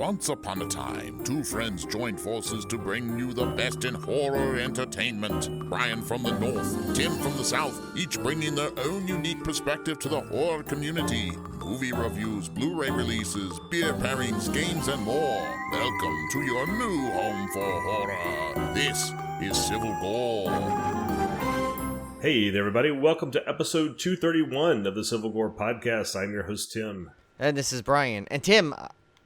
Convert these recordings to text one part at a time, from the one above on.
Once upon a time, two friends joined forces to bring you the best in horror entertainment. Brian from the north, Tim from the south, each bringing their own unique perspective to the horror community. Movie reviews, Blu-ray releases, beer pairings, games, and more. Welcome to your new home for horror. This is Civil Gore. Hey there, everybody. Welcome to episode 231 of the Civil Gore podcast. I'm your host, Tim. And this is Brian. And Tim,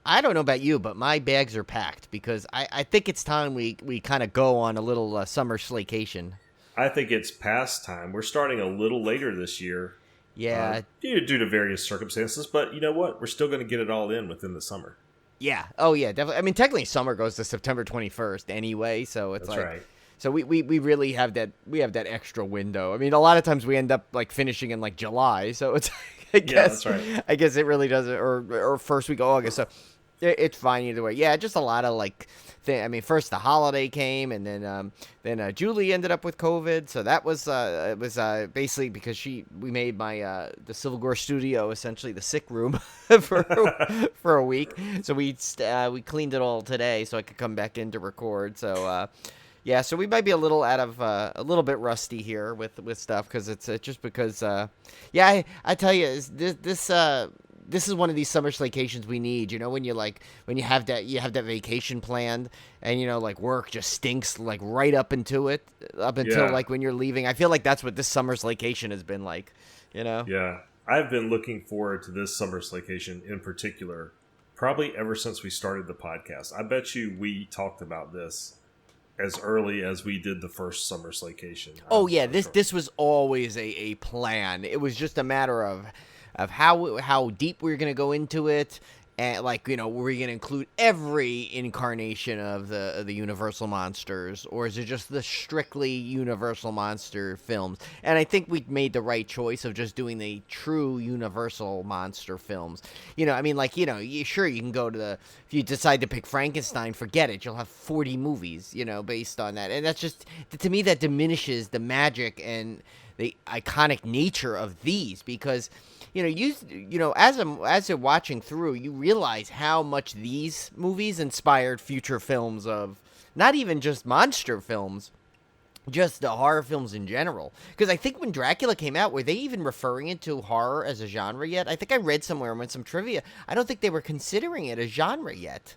I don't know about you, but my bags are packed because I think it's time we kind of go on a little summer slaycation. I think it's past time. We're starting a little later this year. Yeah. Due to various circumstances, but you know what? We're still going to get it all in within the summer. Yeah. Oh, yeah, definitely. I mean, technically summer goes to September 21st anyway, so it's That's like... right. So we really have that extra window. I mean, a lot of times we end up like finishing in like July, so it's I guess yeah, that's right. I guess it really doesn't, or first week of August. So it's fine either way. Yeah, just a lot of like I mean, first the holiday came, and then Julie ended up with COVID. So that was it was basically because we made my the Civil Gore studio essentially the sick room for a week. So we cleaned it all today so I could come back in to record. So. Yeah, so we might be a little out of a little bit rusty here with stuff because it's just because I tell you this is one of these summer staycations we need. You know, when you have that vacation planned and you know like work just stinks like right up until like when you're leaving. I feel like that's what this summer staycation has been like. You know. Yeah, I've been looking forward to this summer staycation in particular, probably ever since we started the podcast. I bet you we talked about this as early as we did the first summer staycation. Oh yeah, this was always a plan. It was just a matter of how deep we were going to go into it, and like you know, were we going to include every incarnation of the Universal monsters, or is it just the strictly Universal monster films? And I think we made the right choice of just doing the true Universal monster films. You know, I mean, like you know, sure you can go to if you decide to pick Frankenstein, forget it. You'll have 40 movies, you know, based on that, and that's just to me that diminishes the magic and the iconic nature of these because. You know, as you're watching through, you realize how much these movies inspired future films of not even just monster films, just the horror films in general. Because I think when Dracula came out, were they even referring it to horror as a genre yet? I think I read somewhere in some trivia. I don't think they were considering it a genre yet.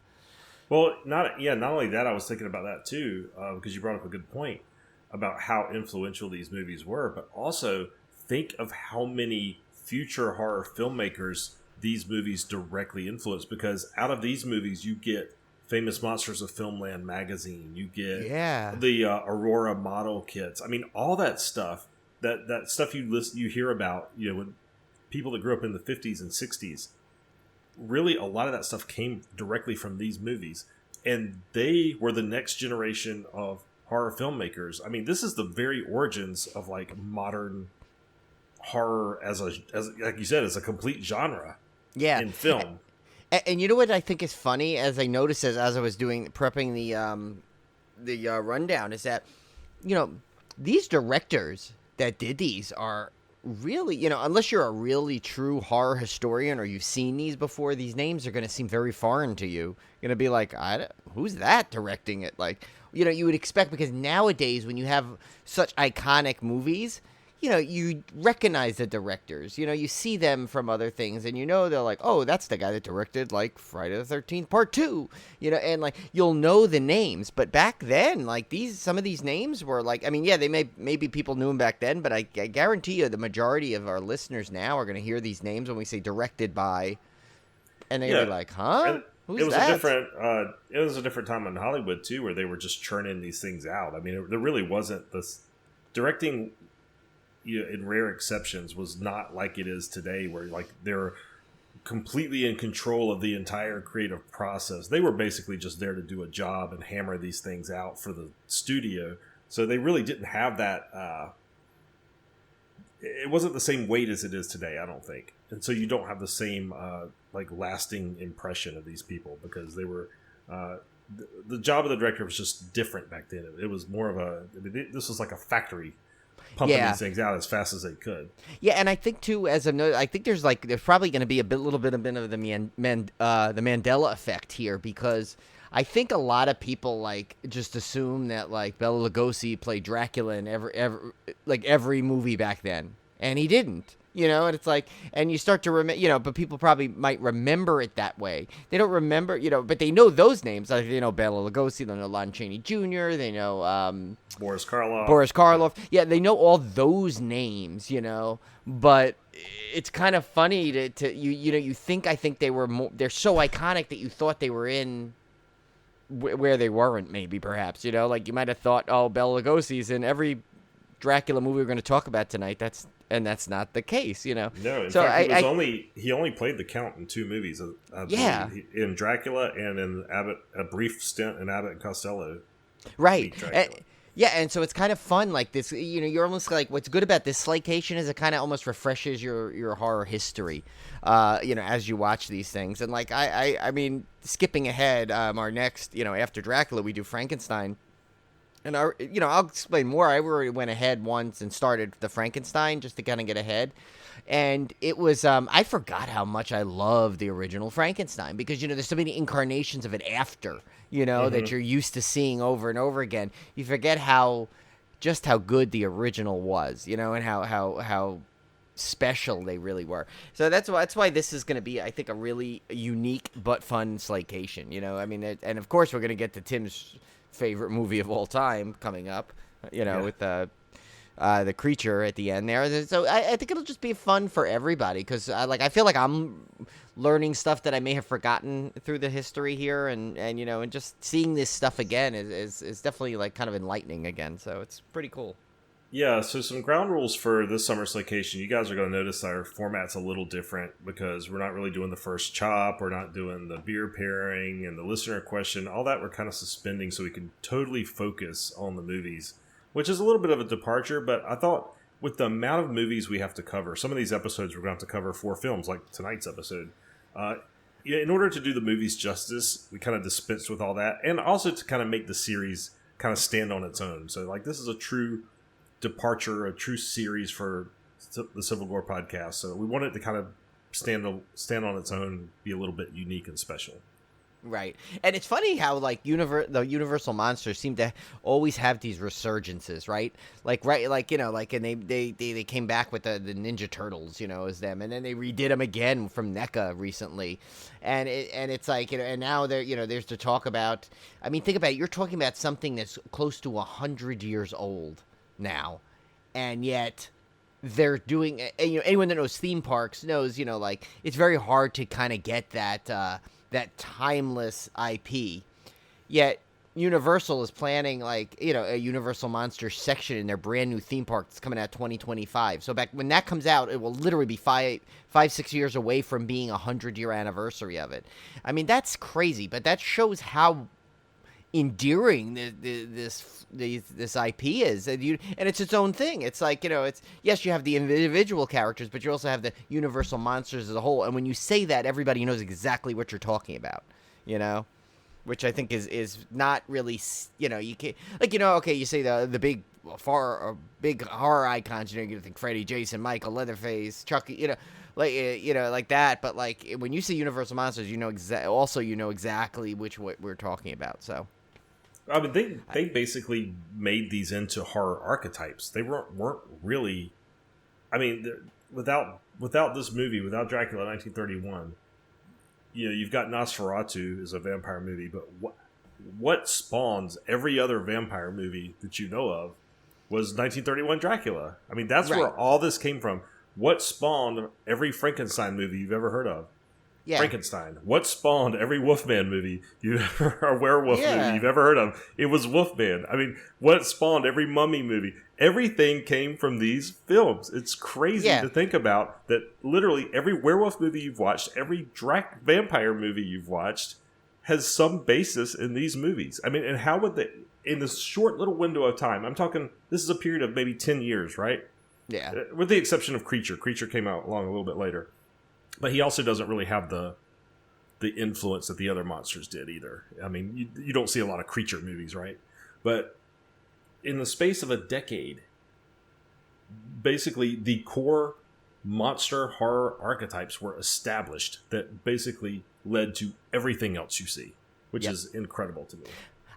Well, not only that, I was thinking about that too, because you brought up a good point about how influential these movies were, but also think of how many future horror filmmakers these movies directly influence, because out of these movies you get Famous Monsters of Filmland magazine, you get the Aurora model kits. I mean, all that stuff that stuff you hear about, you know, when people that grew up in the 50s and 60s, really a lot of that stuff came directly from these movies, and they were the next generation of horror filmmakers. I mean, this is the very origins of like modern horror as like you said, as a complete genre in film. And you know what I think is funny, as I noticed as I was prepping the rundown, is that you know these directors that did these are really, you know, unless you're a really true horror historian or you've seen these before, these names are going to seem very foreign to you. You're going to be like, who's that directing it? Like, you know, you would expect, because nowadays when you have such iconic movies, you know, you recognize the directors. You know, you see them from other things, and you know they're like, oh, that's the guy that directed, like, Friday the 13th Part 2. You know, and, like, you'll know the names. But back then, like, some of these names were, like, I mean, yeah, maybe people knew them back then, but I guarantee you the majority of our listeners now are going to hear these names when we say directed by, and they're be like, huh? Who's that? It was a different time in Hollywood, too, where they were just churning these things out. I mean, there really wasn't this directing... in rare exceptions, was not like it is today, where like they're completely in control of the entire creative process. They were basically just there to do a job and hammer these things out for the studio. So they really didn't have that. It wasn't the same weight as it is today, I don't think. And so you don't have the same like lasting impression of these people, because they were. The job of the director was just different back then. It was more of this was like a factory pumping Yeah. these things out as fast as they could. Yeah, and I think too, I think there's probably going to be little bit of the Mandela effect here, because I think a lot of people like just assume that like Bela Lugosi played Dracula in every movie back then, and he didn't. You know, and it's like, and you start to remember, but people probably might remember it that way. They don't remember, but they know those names. Like, they know Bela Lugosi, they know Lon Chaney Jr., they know Boris Karloff. Yeah, they know all those names, but it's kind of funny to you think, I think they're so iconic that you thought they were in where they weren't, maybe, perhaps, like you might have thought, oh, Bela Lugosi's in every Dracula movie we're going to talk about tonight. That's not the case, No, in fact, he only played the Count in 2 movies. Yeah, in Dracula and in a brief stint in Abbott and Costello. Right. And so it's kind of fun, like this. You're almost like, what's good about this Slaycation is it kind of almost refreshes your horror history, as you watch these things. And like I mean, skipping ahead, our next, after Dracula, we do Frankenstein. And I'll explain more. I already went ahead once and started the Frankenstein just to kind of get ahead. And it was, I forgot how much I love the original Frankenstein, because, there's so many incarnations of it after, that you're used to seeing over and over again. You forget how good the original was, and how special they really were. So that's why this is going to be, I think, a really unique but fun Slaycation, I mean, and of course we're going to get to Tim's favorite movie of all time coming up, with the creature at the end there. So I think it'll just be fun for everybody, because I feel like I'm learning stuff that I may have forgotten through the history here, and just seeing this stuff again is definitely like kind of enlightening again. So it's pretty cool. Yeah, so some ground rules for this summer Slaycation. You guys are going to notice our format's a little different, because we're not really doing the first chop, we're not doing the beer pairing and the listener question. All that we're kind of suspending so we can totally focus on the movies, which is a little bit of a departure, but I thought with the amount of movies we have to cover, some of these episodes we're going to have to cover 4 films, like tonight's episode. In order to do the movies justice, we kind of dispensed with all that, and also to kind of make the series kind of stand on its own. So like, this is a true departure, a true series for the Civil Gore podcast, so we want it to kind of stand on its own, be a little bit unique and special. Right. And it's funny how like the Universal monsters seem to always have these resurgences, right? Like and they came back with the Ninja Turtles, as them, and then they redid them again from NECA recently, and it's like, and now there's to talk about. I mean, think about it. You're talking about something that's close to 100 years old now, and yet they're doing, anyone that knows theme parks knows, like, it's very hard to kind of get that timeless IP, yet Universal is planning like, a Universal Monsters section in their brand new theme park that's coming out 2025. So back when that comes out, it will literally be 6 years away from being 100-year anniversary of it. I mean, that's crazy, but that shows how endearing this IP is, and it's its own thing. It's like, it's, yes, you have the individual characters, but you also have the Universal monsters as a whole. And when you say that, everybody knows exactly what you're talking about, which I think is not really, you can't, like, okay, you say the big horror icons, you think Freddy, Jason, Michael, Leatherface, Chucky, like that. But like, when you say Universal monsters, you know exactly what we're talking about. So I mean, they basically made these into horror archetypes. They weren't really. I mean, without this movie, without Dracula 1931, you've got Nosferatu as a vampire movie, but what spawns every other vampire movie that you know of was 1931 Dracula. I mean, that's right. Where all this came from. What spawned every Frankenstein movie you've ever heard of? Yeah. Frankenstein. What spawned every Wolfman movie or werewolf movie you've ever heard of? It was Wolfman. I mean, what spawned every Mummy movie? Everything came from these films. It's crazy to think about that. Literally every werewolf movie you've watched, every vampire movie you've watched, has some basis in these movies. I mean, and how would they, in this short little window of time? I'm talking. This is a period of maybe 10 years, right? Yeah. With the exception of Creature. Creature came out along a little bit later. But he also doesn't really have the influence that the other monsters did either. I mean, you don't see a lot of Creature movies, right? But in the space of a decade, basically the core monster horror archetypes were established that basically led to everything else you see, which is incredible to me.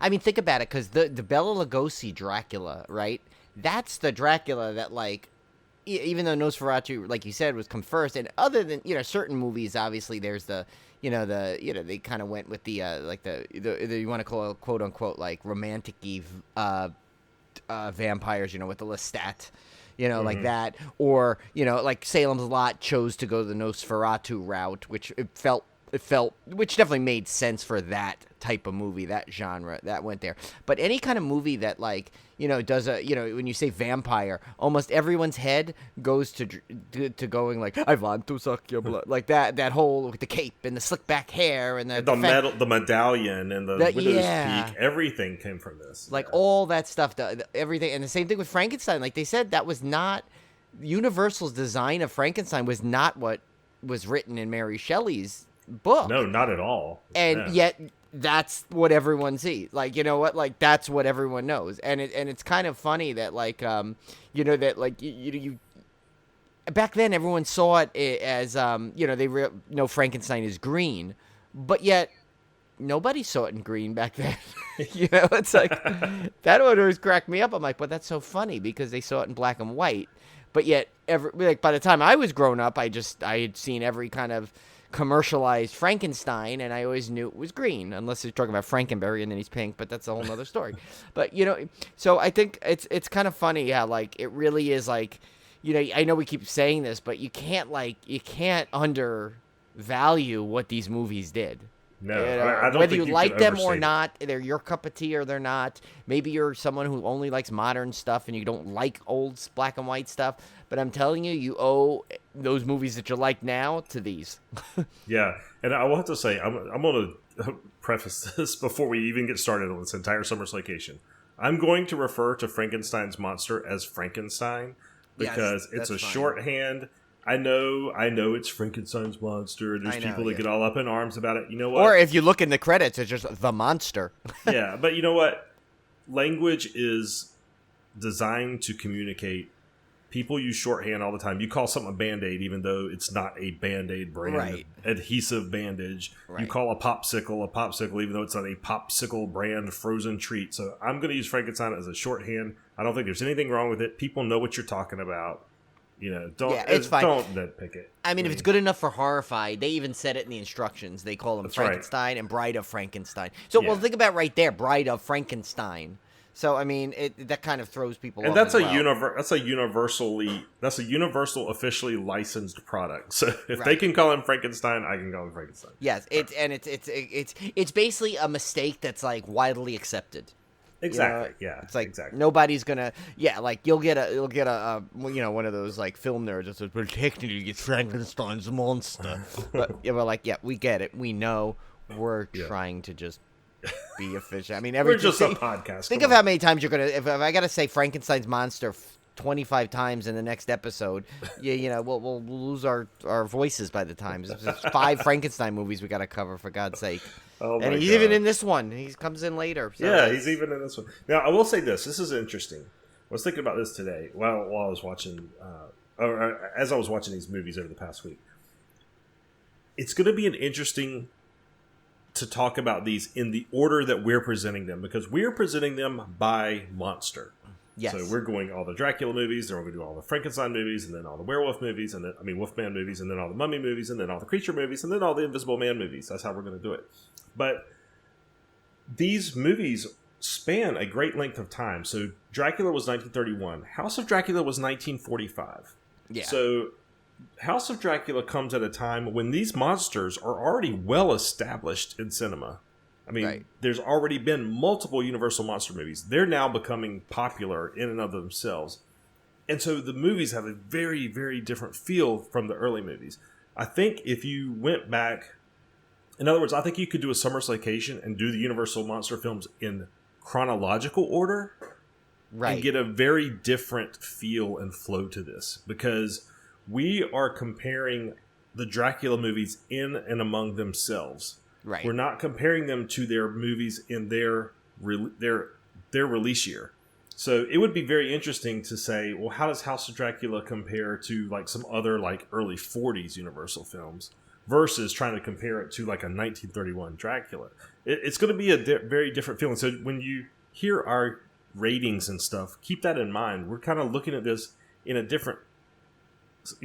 I mean, think about it, because the Bela Lugosi Dracula, right? That's the Dracula that, like, even though Nosferatu, like you said, was come first, and other than, certain movies, obviously there's they kind of went with the you want to call it, quote unquote, like romantic-y vampires, with the Lestat, like that, or like Salem's Lot chose to go the Nosferatu route, which it felt, which definitely made sense for that type of movie, that genre that went there. But any kind of movie that, like, does a, when you say vampire, almost everyone's head goes to going like, I want to suck your blood, like that whole, with the cape and the slick back hair and the medallion and the widow's peak, everything came from this. Like all that stuff, everything. And the same thing with Frankenstein. Like they said, that was not, Universal's design of Frankenstein was not what was written in Mary Shelley's book. No, not at all. And yet that's what everyone sees. Like, like that's what everyone knows. And it's kind of funny that, like, that, like, you back then everyone saw it as they know Frankenstein is green, but yet nobody saw it in green back then. It's like that would always crack me up. I'm like, but that's so funny because they saw it in black and white. But yet by the time I was grown up, I had seen every kind of commercialized Frankenstein, and I always knew it was green, unless you're talking about Frankenberry and then he's pink, but that's a whole nother story. But so I think it's kind of funny how, like, it really is, like, I know we keep saying this, but you can't undervalue what these movies did. No, I don't whether think you like them or not, they're your cup of tea or they're not. Maybe you're someone who only likes modern stuff and you don't like old black and white stuff. But I'm telling you, you owe those movies that you like now to these. Yeah, and I will have to say, I'm going to preface this before we even get started on this entire Summer Slaycation. I'm going to refer to Frankenstein's monster as Frankenstein because it's a shorthand. I know it's Frankenstein's monster. There's people that get all up in arms about it. You know what? Or if you look in the credits, it's just the monster. Yeah, but you know what? Language is designed to communicate. People use shorthand all the time. You call something a Band-Aid even though it's not a Band-Aid brand adhesive bandage. Right. You call a popsicle even though it's not a popsicle brand frozen treat. So I'm going to use Frankenstein as a shorthand. I don't think there's anything wrong with it. People know what you're talking about. It's fine. Don't nitpick it. I mean, if it's good enough for Horrified, they even said it in the instructions. They call them Frankenstein and Bride of Frankenstein. So, well, think about right there, Bride of Frankenstein. So, I mean, that kind of throws people off. And that's a universal officially licensed product. So if they can call him Frankenstein, I can call him Frankenstein. Yes, it's basically a mistake that's, like, widely accepted. Exactly. It's like nobody's gonna. Yeah, like you'll get a one of those like film nerds that says, "Well, technically it's Frankenstein's monster," but we're like, we get it. We know. We're trying to just be efficient. I mean, we're just a podcast. Think of how many times you're gonna. If I gotta say Frankenstein's monster 25 times in the next episode, we'll lose our voices by the time. There's 5 Frankenstein movies we gotta cover, for God's sake. Oh and he's even in this one. He comes in later. So he's even in this one. Now, I will say this. This is interesting. I was thinking about this today while I was watching, or as I was watching these movies over the past week. It's going to be interesting to talk about these in the order that we're presenting them, because we're presenting them by monster. Yes. So we're going all the Dracula movies, then we're going to do all the Frankenstein movies, and then all the werewolf movies, and then Wolfman movies, and then all the mummy movies, and then all the creature movies, and then all the Invisible Man movies. That's how we're going to do it. But these movies span a great length of time. So Dracula was 1931. House of Dracula was 1945. Yeah. So House of Dracula comes at a time when these monsters are already well established in cinema. I mean, there's already been multiple Universal monster movies. They're now becoming popular in and of themselves. And so the movies have a very, very different feel from the early movies. I think if you went back... In other words, I think you could do a Summer Slaycation and do the Universal monster films in chronological order. Right. And get a very different feel and flow to this. Because we are comparing the Dracula movies in and among themselves. Right. We're not comparing them to their movies in their release year. So it would be very interesting to say, well, how does House of Dracula compare to like some other like early 40s Universal films versus trying to compare it to like a 1931 Dracula? It's going to be a very different feeling. So when you hear our ratings and stuff, keep that in mind. We're kind of looking at this in a different,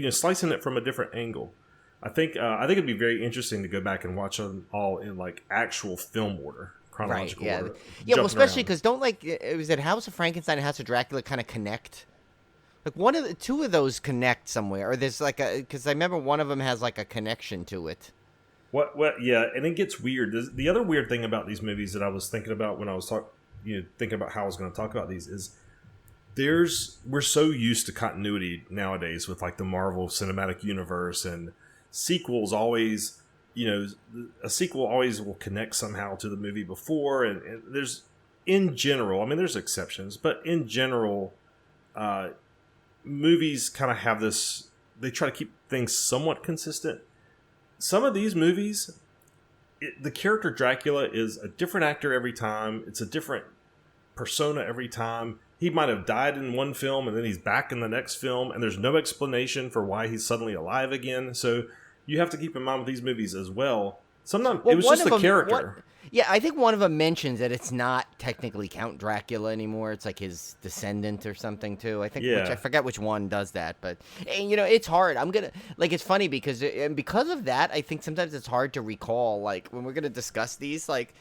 slicing it from a different angle. I think it'd be very interesting to go back and watch them all in like actual film order. Chronological order. Yeah, well, especially because was it House of Frankenstein and House of Dracula kind of connect? Like two of those connect somewhere, or there's like because I remember one of them has like a connection to it. What? Yeah, and it gets weird. The other weird thing about these movies that I was thinking about when I was thinking about how I was going to talk about these is we're so used to continuity nowadays with like the Marvel Cinematic Universe, and sequels always. A sequel always will connect somehow to the movie before, and there's, in general, I mean, there's exceptions, but in general, movies kind of have this, they try to keep things somewhat consistent. Some of these movies, the character Dracula is a different actor every time, it's a different persona every time. He might have died in one film, and then he's back in the next film, and there's no explanation for why he's suddenly alive again, so you have to keep in mind with these movies as well. Sometimes it was just the character. I think one of them mentions that it's not technically Count Dracula anymore. It's like his descendant or something too. I think, I forget which one does that, but it's hard. It's funny because of that, I think sometimes it's hard to recall. Like when we're gonna discuss these, like.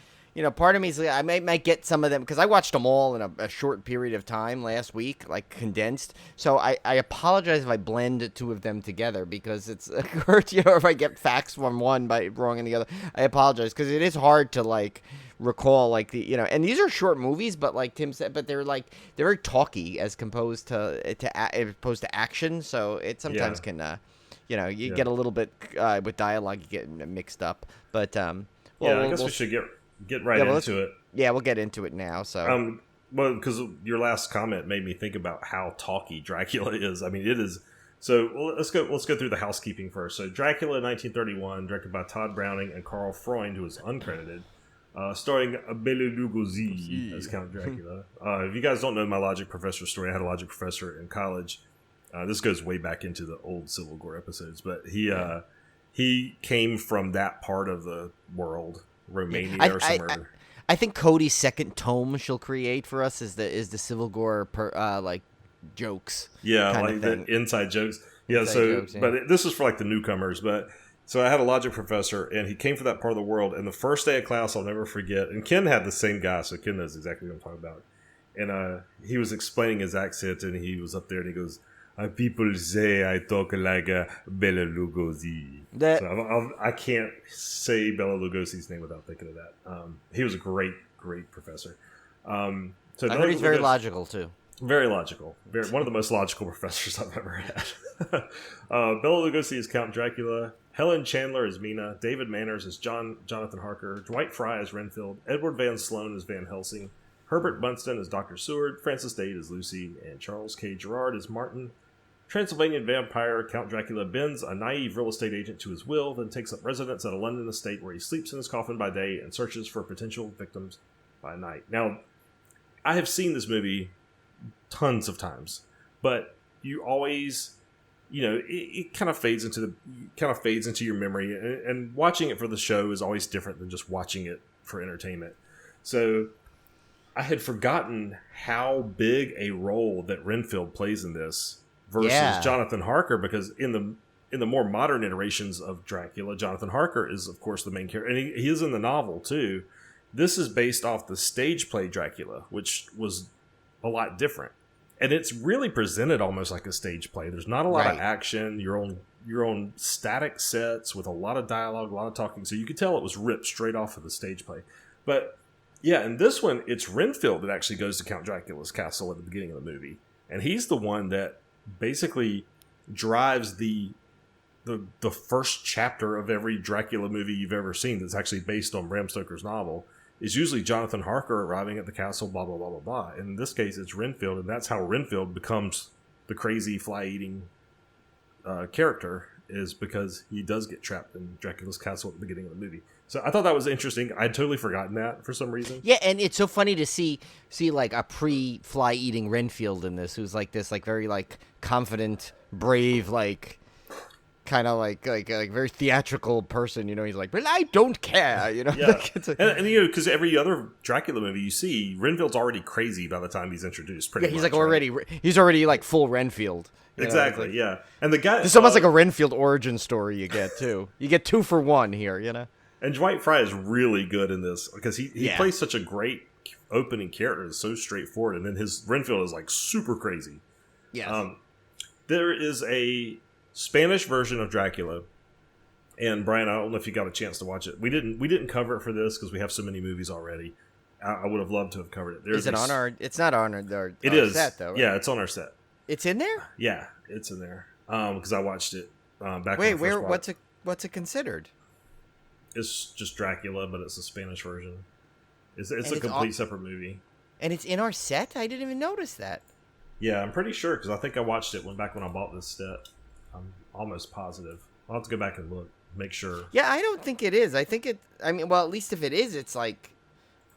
Part of me is I might get some of them because I watched them all in a short period of time last week, like condensed. So I apologize if I blend two of them together because it's if I get facts from one by wrong in the other. I apologize because it is hard to like recall like and these are short movies, but like Tim said, but they're very talky as opposed to action. So it sometimes can get a little bit with dialogue you get mixed up, but I guess we should get right into it. Yeah, we'll get into it now. So, well, because your last comment made me think about how talky Dracula is. I mean, it is. So let's go through the housekeeping first. So Dracula, 1931, directed by Todd Browning and Carl Freund, who is uncredited, starring Bela Lugosi as Count Dracula. If you guys don't know my logic professor story, I had a logic professor in college. This goes way back into the old Civil War episodes, but he came from that part of the world. Romania or somewhere. I think Cody's second tome she'll create for us is the Civil War like jokes. Yeah, like the inside jokes. Yeah, but this is for like the newcomers. But so I had a logic professor, and he came from that part of the world. And the first day of class, I'll never forget. And Ken had the same guy, so Ken knows exactly what I'm talking about. And he was explaining his accent, and he was up there, and he goes, people say I talk like Bela Lugosi. So I can't say Bela Lugosi's name without thinking of that. He was a great professor. So I heard he's very logical, too. Very logical. One of the most logical professors I've ever had. Bela Lugosi is Count Dracula. Helen Chandler is Mina. David Manners is Jonathan Harker. Dwight Fry is Renfield. Edward Van Sloan is Van Helsing. Herbert Bunston is Dr. Seward. Frances Dade is Lucy. And Charles K. Gerard is Martin. Transylvanian vampire Count Dracula bends a naive real estate agent to his will, then takes up residence at a London estate where he sleeps in his coffin by day and searches for potential victims by night. Now, I have seen this movie tons of times, but you always, it kind of fades into your memory, and watching it for the show is always different than just watching it for entertainment. So I had forgotten how big a role that Renfield plays in this. Versus Jonathan Harker, because in the more modern iterations of Dracula, Jonathan Harker is, of course, the main character. And he is in the novel, too. This is based off the stage play Dracula, which was a lot different. And it's really presented almost like a stage play. There's not a lot of action. Your own static sets with a lot of dialogue, a lot of talking. So you could tell it was ripped straight off of the stage play. But, yeah, in this one, it's Renfield that actually goes to Count Dracula's castle at the beginning of the movie. And he's the one that basically drives the first chapter of every Dracula movie you've ever seen that's actually based on Bram Stoker's novel is usually Jonathan Harker arriving at the castle, blah, blah, blah, blah, blah. In this case, it's Renfield, and that's how Renfield becomes the crazy fly-eating character, is because he does get trapped in Dracula's castle at the beginning of the movie. So I thought that was interesting. I'd totally forgotten that for some reason. Yeah, and it's so funny to see like a pre-fly eating Renfield in this, who's like this like very like confident, brave, like kind of like very theatrical person. You know, he's like, but I don't care. You know, Yeah, like, and you know, because every other Dracula movie you see, Renfield's already crazy by the time he's introduced. Pretty he's much, like already he's already like full Renfield. Exactly. Yeah, and the guy. It's almost like a Renfield origin story. You get too. You get 2 for 1 here. You know. And Dwight Frye is really good in this because he Yeah. plays such a great opening character. It's so straightforward, and then his Renfield is like super crazy. Yeah. There is a Spanish version of Dracula, and Brian, I don't know if you got a chance to watch it. We didn't cover it for this because we have so many movies already. I would have loved to have covered it. Is it on our? It's not on our It is set though. Right? Yeah, it's on our set. It's in there. Yeah, it's in there. Because I watched it back. Wait, when I first watched it. what's it considered? It's just Dracula, but it's a Spanish version. It's a it's complete separate movie. And it's in our set? I didn't even notice that. Yeah, I'm pretty sure because I think I watched it when I bought this set. I'm almost positive. I'll have to go back and look, make sure. Yeah, I don't think it is. I think it. I mean, well, at least if it is, it's like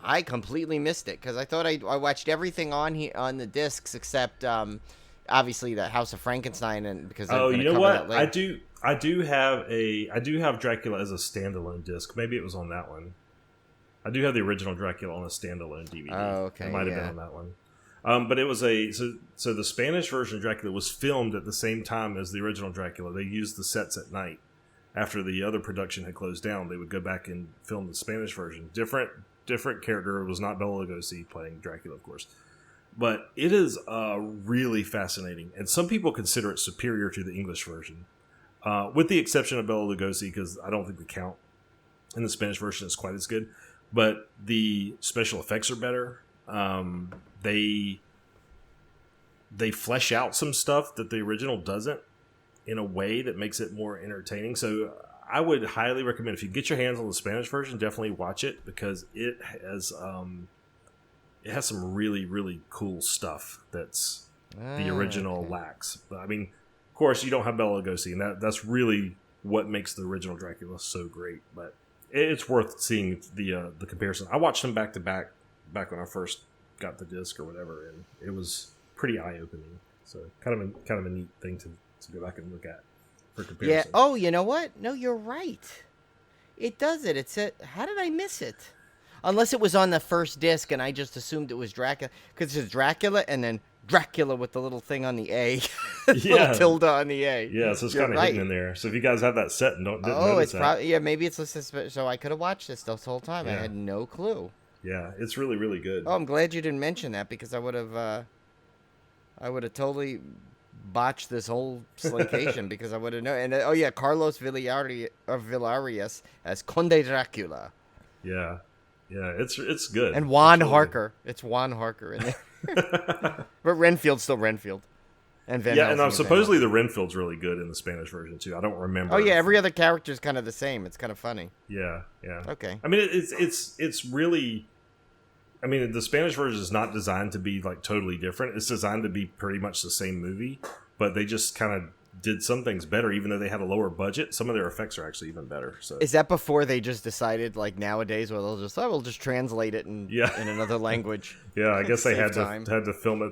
I completely missed it because I thought I watched everything on here on the discs except obviously the House of Frankenstein, and because you know what, I do have Dracula as a standalone disc. Maybe it was on that one. I do have the original Dracula on a standalone DVD. Oh, okay. It might have been on that one. But it was so the Spanish version of Dracula was filmed at the same time as the original Dracula. They used the sets at night. After the other production had closed down, they would go back and film the Spanish version. Different character. It was not Bela Lugosi playing Dracula, of course. But it is really fascinating. And some people consider it superior to the English version. With the exception of Bela Lugosi, because I don't think the count in the Spanish version is quite as good. But the special effects are better. They flesh out some stuff that the original doesn't in a way that makes it more entertaining. So I would highly recommend, if you get your hands on the Spanish version, definitely watch it because it has some really, really cool stuff that's the original lacks. But I mean, of course, you don't have Bela Lugosi, and that's really what makes the original Dracula so great. But it's worth seeing the comparison. I watched them back to back when I first got the disc or whatever, and it was pretty eye opening. So kind of a neat thing to go back and look at for comparison. Yeah. Oh, you know what? No, you're right. It does it. It said, how did I miss it? Unless it was on the first disc and I just assumed it was Dracula, because it's Dracula and then Dracula with the little thing on the A, little tilde on the A. Yeah, so it's kind of hidden in there. So if you guys have that set and didn't notice that, probably maybe it's listed. So I could have watched this whole time. Yeah. I had no clue. Yeah, it's really, really good. Oh, I'm glad you didn't mention that because I would have totally botched this whole slaycation because I would have known. And Carlos Villarias as Conde Dracula. Yeah, it's good. And Juan Harker. It's Juan Harker in there. But Renfield's still Renfield. And Van Helsing and supposedly the Renfield's really good in the Spanish version too. I don't remember. Oh yeah, every other character is kind of the same. It's kind of funny. Yeah. Okay. I mean, it's really. I mean, the Spanish version is not designed to be like totally different. It's designed to be pretty much the same movie, but they just kind of did some things better, even though they had a lower budget. Some of their effects are actually even better. So is that before they just decided, like nowadays, where we'll just translate it in another language? Yeah, I guess they had to film it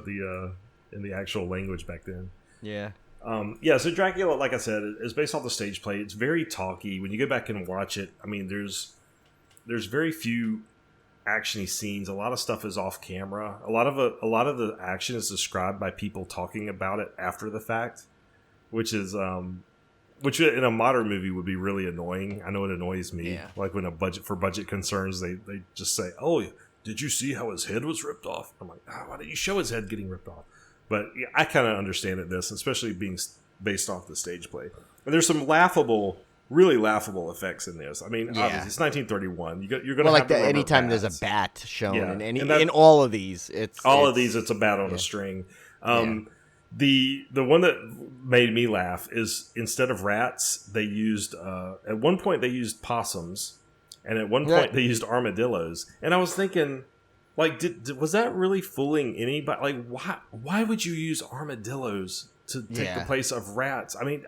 in the actual language back then. Yeah. So Dracula, like I said, is based off the stage play. It's very talky. When you go back and watch it, I mean, there's very few actiony scenes. A lot of stuff is off camera. A lot of the action is described by people talking about it after the fact, which is which in a modern movie would be really annoying. I know it annoys me. Yeah. Like when for budget concerns, they just say, "Oh, did you see how his head was ripped off?" I'm like, why did you show his head getting ripped off? But yeah, I kind of understand it, especially being based off the stage play. And there's some really laughable effects in this. I mean, obviously, it's 1931. You're going to have to remember anytime bats. There's a bat shown, in that, all of these, it's a bat on a string. The one that made me laugh is instead of rats, they used at one point they used possums, and at one point they used armadillos. And I was thinking, like, was that really fooling anybody? Like, why would you use armadillos to take the place of rats? I mean,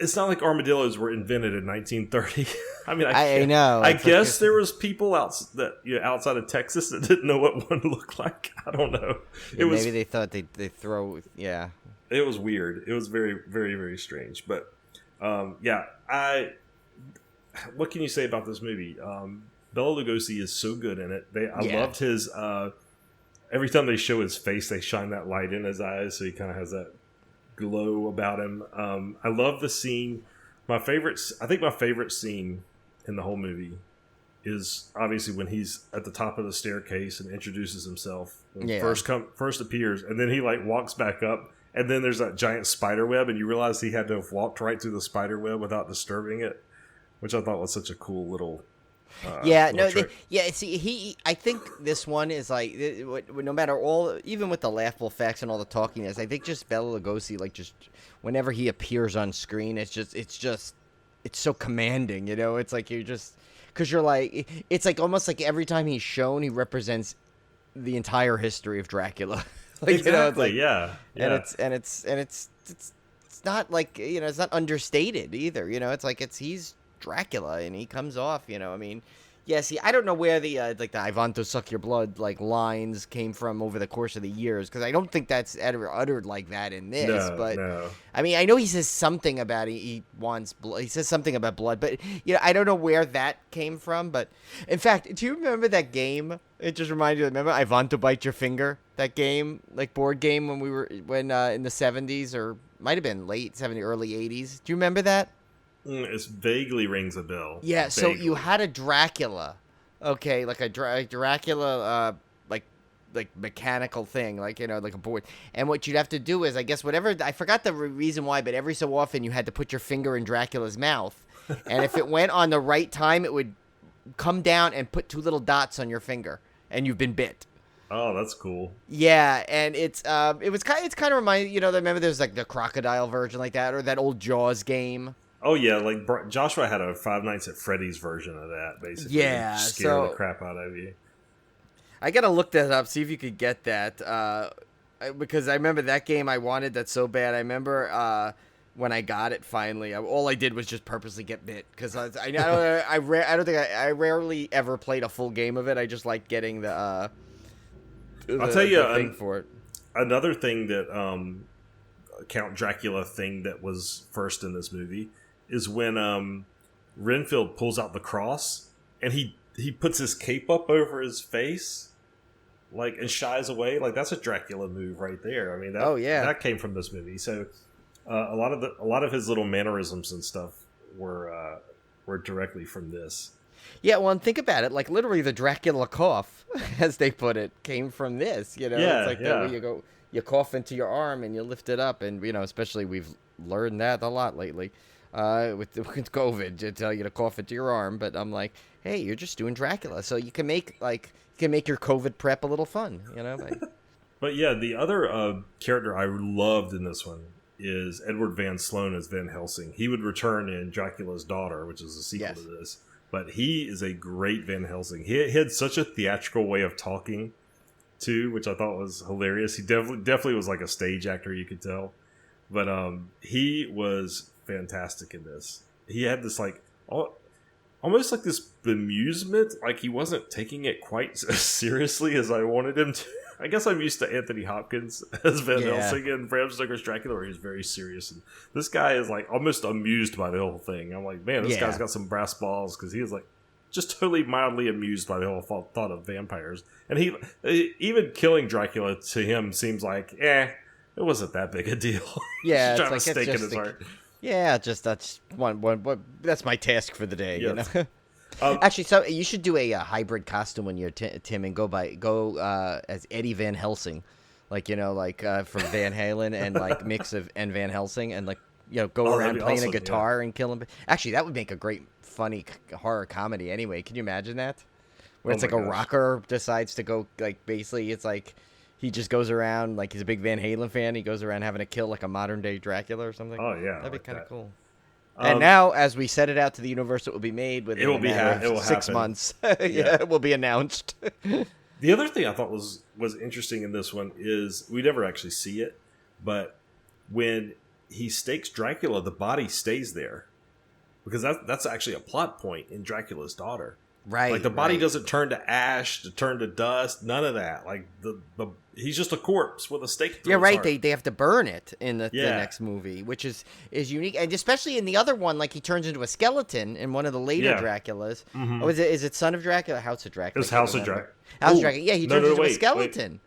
it's not like armadillos were invented in 1930. I mean, I know. I guess there was people outside of Texas that didn't know what one looked like. I don't know. Maybe they thought they throw. Yeah. It was weird. It was very, very, very strange. But what can you say about this movie? Bela Lugosi is so good in it. I loved his. Every time they show his face, they shine that light in his eyes, so he kind of has that glow about him. I love the scene. I think my favorite scene in the whole movie is obviously when he's at the top of the staircase and introduces himself. First appears, and then he like walks back up, and then there's that giant spider web, and you realize he had to have walked right through the spider web without disturbing it, which I thought was such a cool little. I think this one is like, no matter even with the laughable effects and all the talkiness, I think just Bela Lugosi, like, just whenever he appears on screen, it's so commanding, it's like because you're like, it's like almost like every time he's shown, he represents the entire history of Dracula. Like, exactly. And it's not like, it's not understated either. It's like he's Dracula and he comes off, I mean, I don't know where the like the "I want to suck your blood" like lines came from over the course of the years, because I don't think that's ever uttered like that in this. No. I mean, I know he says something about he wants blood. He says something about blood, but I don't know where that came from. But in fact, do you remember that game? It just reminded you. Remember "I want to bite your finger"? That game, like board game, when in the 70s, or might have been late 70s, early 80s. Do you remember that? It vaguely rings a bell. Yeah, vaguely. So you had a Dracula, okay, like a Dracula, like mechanical thing, like like a board. And what you'd have to do is, I guess, whatever. I forgot the reason why, but every so often you had to put your finger in Dracula's mouth, and if it went on the right time, it would come down and put two little dots on your finger, and you've been bit. Oh, that's cool. Yeah, and it's kind of reminded, remember there's like the crocodile version like that, or that old Jaws game. Oh yeah, like Joshua had a Five Nights at Freddy's version of that, basically. Yeah, scare the crap out of you. I gotta look that up, see if you could get that, because I remember that game. I wanted that so bad. I remember when I got it finally, all I did was just purposely get bit, because I rarely ever played a full game of it. I just like getting the I'll tell you thing for it. Another thing that Count Dracula thing that was first in this movie is when Renfield pulls out the cross and he puts his cape up over his face, like, and shies away. Like, that's a Dracula move right there. I mean, that came from this movie. So a lot of his little mannerisms and stuff were directly from this. Yeah, well, and think about it. Like, literally, the Dracula cough, as they put it, came from this. It's like that way you cough into your arm and you lift it up, and especially we've learned that a lot lately with COVID, to tell you to cough into your arm. But I'm like, hey, you're just doing Dracula, so you can make your COVID prep a little fun, But yeah, the other character I loved in this one is Edward Van Sloan as Van Helsing. He would return in Dracula's Daughter, which is a sequel to this. But he is a great Van Helsing. He had such a theatrical way of talking, too, which I thought was hilarious. He definitely was like a stage actor, you could tell. But he was fantastic in this. He had this like almost like this bemusement, like he wasn't taking it quite as seriously as I wanted him to. I guess I'm used to Anthony Hopkins as Van Helsing and Bram Stoker's Dracula, where he's very serious. And this guy is like almost amused by the whole thing. I'm like, man, this guy's got some brass balls, because he is like just totally mildly amused by the whole thought of vampires. And he even killing Dracula to him seems like, it wasn't that big a deal. Yeah, he's trying to stake in his heart. Yeah, just that's one. That's my task for the day. Yes. Actually, so you should do a hybrid costume when you're Tim, and go as Eddie Van Helsing, like from Van Halen, and like mix of and Van Helsing, and like go around playing a guitar and killing. Actually, that would make a great funny horror comedy. Anyway, can you imagine that? Where it's like a rocker decides to go, like, basically it's like he just goes around, like, he's a big Van Halen fan. He goes around having to kill like a modern day Dracula or something. Oh yeah, that'd be kind of cool. And now, as we set it out to the universe, it will be made within it will 6 months. It will be announced. The other thing I thought was interesting in this one is we never actually see it, but when he stakes Dracula, the body stays there. Because that's actually a plot point in Dracula's Daughter. Right. Like the body doesn't turn to ash, to turn to dust, none of that. Like the he's just a corpse with a stake through Yeah, his right. heart. They have to burn it in the next movie, which is unique, and especially in the other one, like he turns into a skeleton in one of the later Draculas. Mm-hmm. Oh, is it Son of Dracula, House of Dracula? It's House of Dracula. House of Dracula. Yeah, he turns into a skeleton.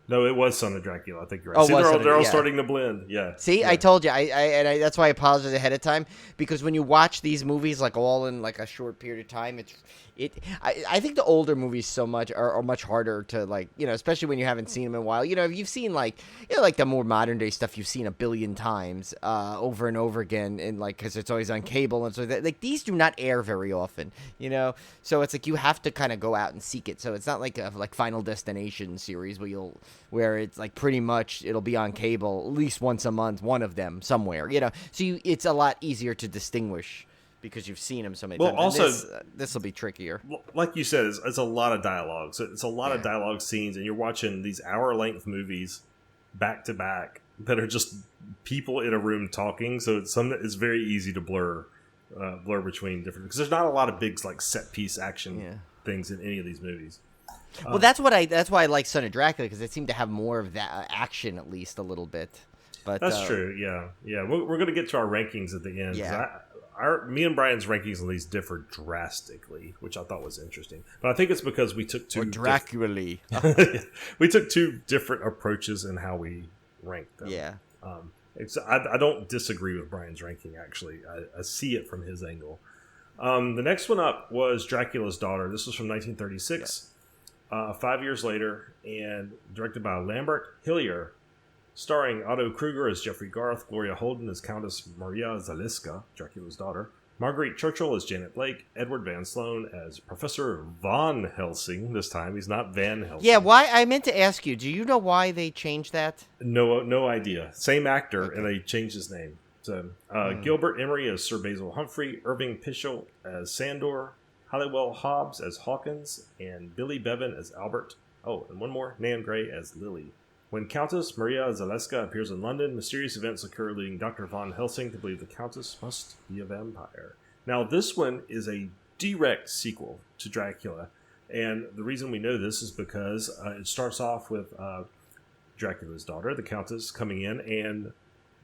No, it was Son of Dracula. I think you're right. Oh, See, they're all starting to blend. Yeah. See, yeah. I told you. That's why I apologized ahead of time, because when you watch these movies like all in like a short period of time, I think the older movies are much harder to, like, you know, especially when you haven't seen them in a while. You know, if you've seen like the more modern day stuff, you've seen a billion times over and over again, and like because it's always on cable and so that, like, these do not air very often. You know, so it's like you have to kind of go out and seek it. So it's not like a Final Destination series where it's like pretty much it'll be on cable at least once a month, one of them somewhere. You know, so it's a lot easier to distinguish, because you've seen them so many times. Also, this will be trickier. Like you said, it's a lot of dialogue. So it's a lot of dialogue scenes, and you're watching these hour-length movies back to back that are just people in a room talking. So it's very easy to blur between different, because there's not a lot of big like set piece action things in any of these movies. Well, that's why I like Son of Dracula, because it seemed to have more of that action, at least a little bit. But that's true. Yeah. We're going to get to our rankings at the end. Yeah. Me and Brian's rankings on these differ drastically, which I thought was interesting. But I think it's because we took two we took two different approaches in how we ranked them. Yeah. I don't disagree with Brian's ranking, actually. I see it from his angle. The next one up was Dracula's Daughter. This was from 1936, 5 years later, and directed by Lambert Hillier, starring Otto Kruger as Jeffrey Garth, Gloria Holden as Countess Maria Zaliska, Dracula's daughter, Marguerite Churchill as Janet Blake, Edward Van Sloan as Professor Von Helsing. This time, he's not Van Helsing. Yeah, why? I meant to ask you, do you know why they changed that? No idea. Same actor, and they changed his name. So, Gilbert Emery as Sir Basil Humphrey, Irving Pichel as Sandor, Halliwell Hobbs as Hawkins, and Billy Bevan as Albert. Oh, and one more, Nan Gray as Lily. When Countess Maria Zaleska appears in London, mysterious events occur, leading Dr. Von Helsing to believe the Countess must be a vampire. Now, this one is a direct sequel to Dracula, and the reason we know this is because it starts off with Dracula's daughter, the Countess, coming in and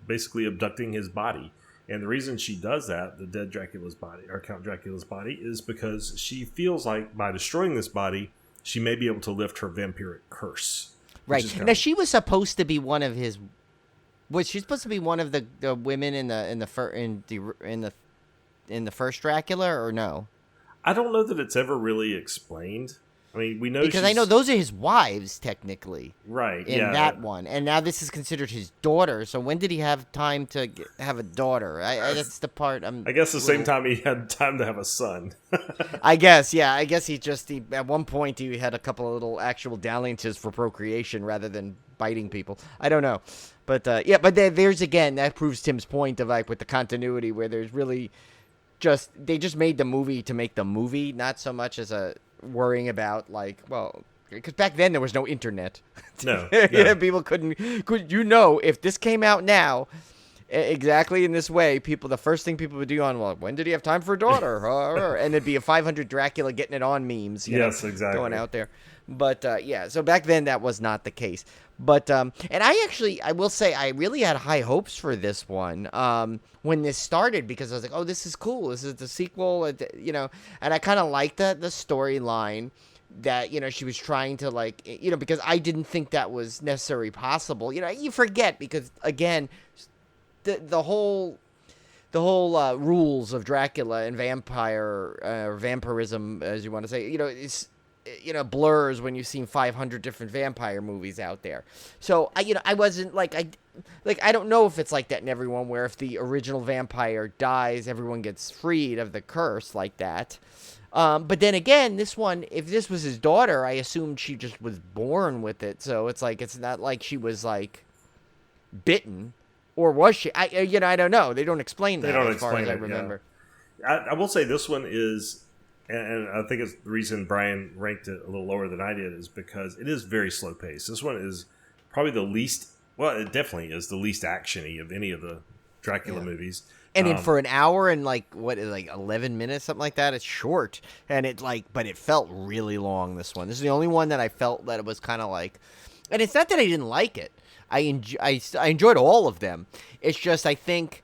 basically abducting his body. And the reason she does that, the dead Dracula's body, or Count Dracula's body, is because she feels like by destroying this body, she may be able to lift her vampiric curse. Right. Now, she was supposed to be one of his. Was she supposed to be one of the women in the first Dracula, or no? I don't know that it's ever really explained. I mean, we know because I know those are his wives technically, right? In that one, and now this is considered his daughter. So when did he have time to have a daughter? That's the part I guess the same time he had time to have a son. I guess, yeah. I guess he at one point he had a couple of little actual dalliances for procreation rather than biting people. I don't know, but there's again that proves Tim's point of like with the continuity where there's really they just made the movie to make the movie, not so much as a worrying about like, well, because back then there was no internet. No. People couldn't if this came out now exactly in this way, the first thing people would do when did he have time for a daughter? And there'd be a 500 Dracula getting it on memes. Yes, exactly. Going out there. But so back then that was not the case. But and I will say I really had high hopes for this one when this started, because I was like, oh, this is cool. This is the sequel, and I kind of liked the storyline that she was trying to because I didn't think that was necessarily possible. You forget, because again, the whole rules of Dracula and vampire or vampirism, as you want to say, it's blurs when you've seen 500 different vampire movies out there. So I wasn't I don't know if it's like that in everyone, where if the original vampire dies, everyone gets freed of the curse like that. But then again, this one, if this was his daughter, I assumed she just was born with it. So it's like, it's not like she was like bitten, or was she? I don't know. They don't explain that as far as I remember. I will say this one is, and I think it's the reason Brian ranked it a little lower than I did, is because it is very slow paced. This one is probably the least, well, it definitely is the least action-y of any of the Dracula movies. And for an hour and like 11 minutes, something like that, it's short. And but it felt really long. This is the only one that I felt that it was kind of like, and it's not that I didn't like it. I enjoyed all of them. It's just I think,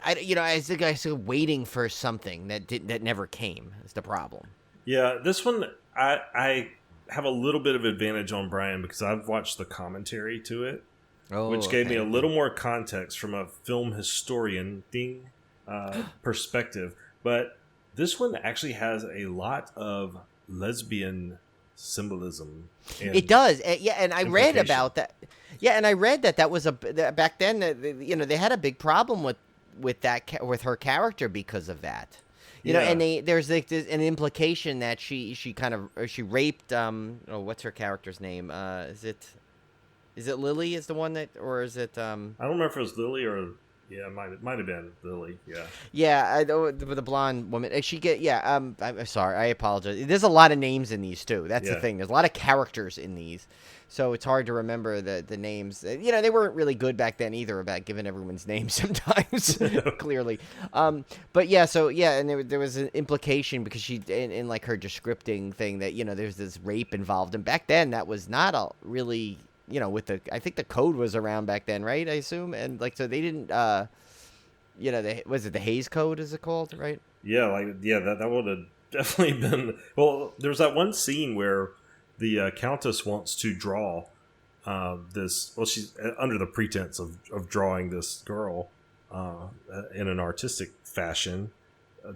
I think I was waiting for something that never came. Is the problem. Yeah, this one I have a little bit of advantage on Brian because I've watched the commentary to it. Which gave me a little more context from a film historian perspective. But this one actually has a lot of lesbian symbolism. It does. And I read about that. Yeah, and I read that was back then, they had a big problem with her character because of that. You know, and there's an implication that she raped what's her character's name? Is it Lily? Is the one that, or is it? I don't remember if it was Lily or it might have been Lily. Yeah. Yeah, the blonde woman. I'm sorry. I apologize. There's a lot of names in these too. That's the thing. There's a lot of characters in these, so it's hard to remember the names. They weren't really good back then either about giving everyone's names sometimes. Clearly, but and there was an implication because she in like her descripting thing that there's this rape involved, and back then that was not a really. I think the code was around back then, right? I assume, and so they didn't. Was it the Hays Code? Is it called, right? Yeah, that would have definitely been. Well, there's that one scene where the Countess wants to draw this. Well, she's under the pretense of drawing this girl in an artistic fashion.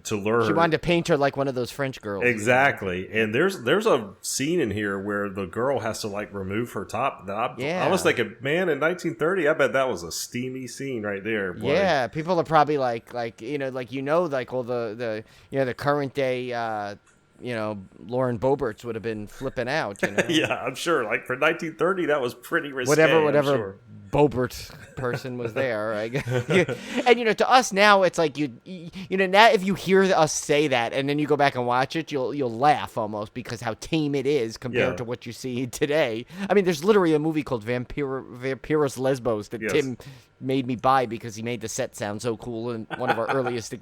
To lure she wanted to paint her like one of those French girls. Exactly. And there's a scene in here where the girl has to remove her top. I was thinking, man, in 1930, I bet that was a steamy scene right there. Boy. Yeah, people are probably like all the the current day Lauren Boeberts would have been flipping out. Yeah, I'm sure. For 1930, that was pretty risque. Whatever Boebert person was there. And to us now, it's like now if you hear us say that and then you go back and watch it, you'll laugh almost because how tame it is compared to what you see today. I mean, there's literally a movie called Vampiros Lesbos that Tim made me buy because he made the set sound so cool in one of our earliest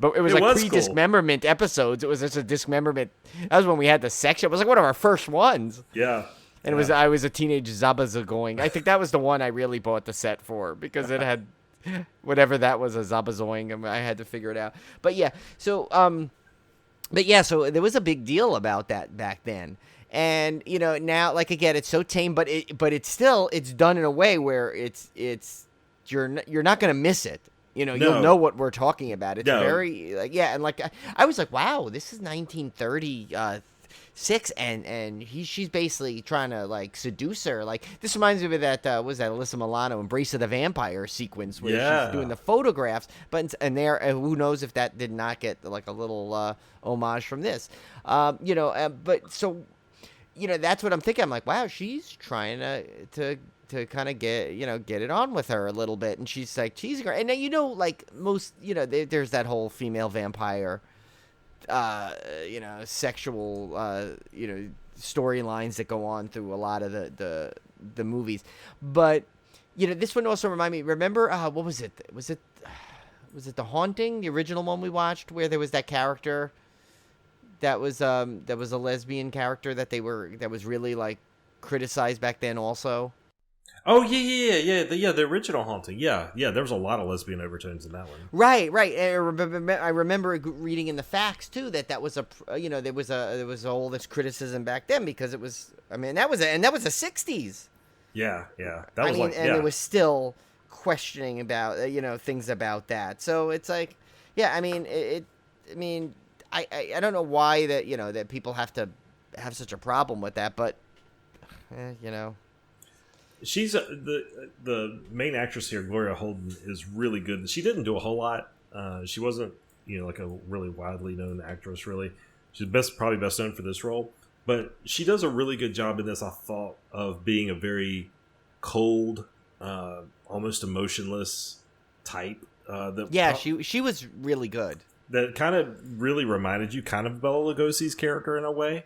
but it was pre-dismemberment episodes. It was just a dismemberment. That was when we had the section. It was like one of our first ones. Yeah. And I was a teenage Zabazoing. I think that was the one I really bought the set for because it had whatever that was, a Zabazoing. I had to figure it out. But so there was a big deal about that back then. And now again, it's so tame, but it's done in a way where you're not going to miss it. You'll know what we're talking about. It's very I was like, wow, this is 1930. And she's basically trying to seduce her. This reminds me of that was that Alyssa Milano Embrace of the Vampire sequence where she's doing the photographs, but who knows if that did not get a little homage from this, but so that's what I'm thinking. I'm like, wow, she's trying to kind of get it on with her a little bit, and she's teasing her, and now most there's that whole female vampire sexual storylines that go on through a lot of the movies, but this one also reminded me. Remember what was it? Was it The Haunting, the original one we watched, where there was that character that was a lesbian character that was really criticized back then also. Oh the original Haunting. Yeah, there was a lot of lesbian overtones in that one. Right. And I remember reading in the facts too that was there was all this criticism back then because it was. I mean, that was the 60s. Yeah. That was there was still questioning about things about that. So it's I don't know why that people have to have such a problem with that, but She's the main actress here, Gloria Holden, is really good. She didn't do a whole lot. She wasn't a really widely known actress. Really, she's probably best known for this role. But she does a really good job in this. I thought of being a very cold, almost emotionless type. She was really good. That kind of really reminded you of Bela Lugosi's character in a way.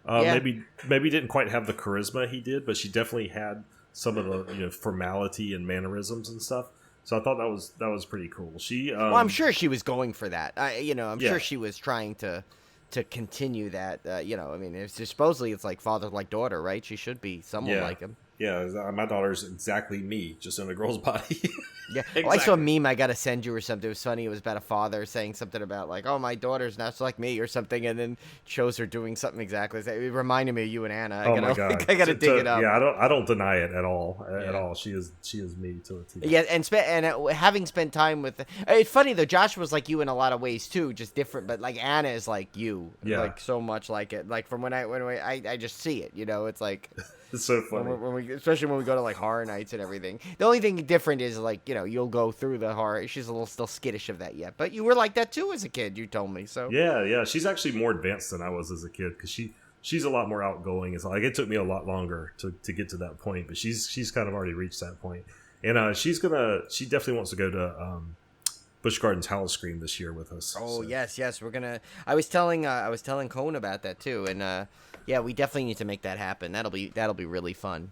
Maybe didn't quite have the charisma he did, but she definitely had some of the formality and mannerisms and stuff. So I thought that was pretty cool. She Well, I'm sure she was going for that. I'm Yeah. sure she was trying to continue that. I mean, supposedly it's like father like daughter, right? She should be someone like him. Yeah, my daughter's exactly me, just in a girl's body. Yeah. Exactly. Oh, I saw a meme I got to send you or something. It was funny. It was about a father saying something about like, oh, my daughter's not like me or something. And then shows her doing something exactly. It reminded me of you and Anna. My God. I got to dig it up. Yeah, I don't deny it at all. At all. She is me to a T. Yeah. And having spent time with, it's funny though, Josh was like you in a lot of ways too, just different. But like Anna is like you, like so much like it. Like from when I just see it, it's like, it's so funny. Especially when we go to like horror nights and everything. The only thing different is like, you'll go through the horror. She's a little still skittish of that yet, but you were like that too as a kid. You told me so. Yeah. She's actually more advanced than I was as a kid because she's a lot more outgoing. It's like it took me a lot longer to get to that point, but she's kind of already reached that point. And she definitely wants to go to Busch Gardens Howl-O-Scream this year with us. Oh, so. yes, we're gonna. I was telling Cone about that too, and yeah, we definitely need to make that happen. That'll be really fun.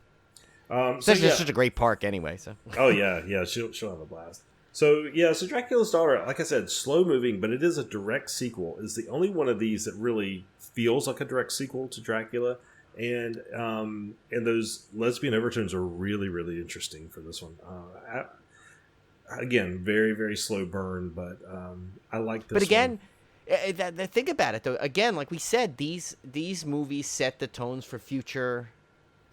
Especially it's such a great park anyway. So. Oh yeah, she'll have a blast. So Dracula's Daughter, like I said, slow moving, but it is a direct sequel. It's the only one of these that really feels like a direct sequel to Dracula, and those lesbian overtones are really, really interesting for this one. Again, very, very slow burn, but I like this. But again, think about it though. Again, like we said, these movies set the tones for future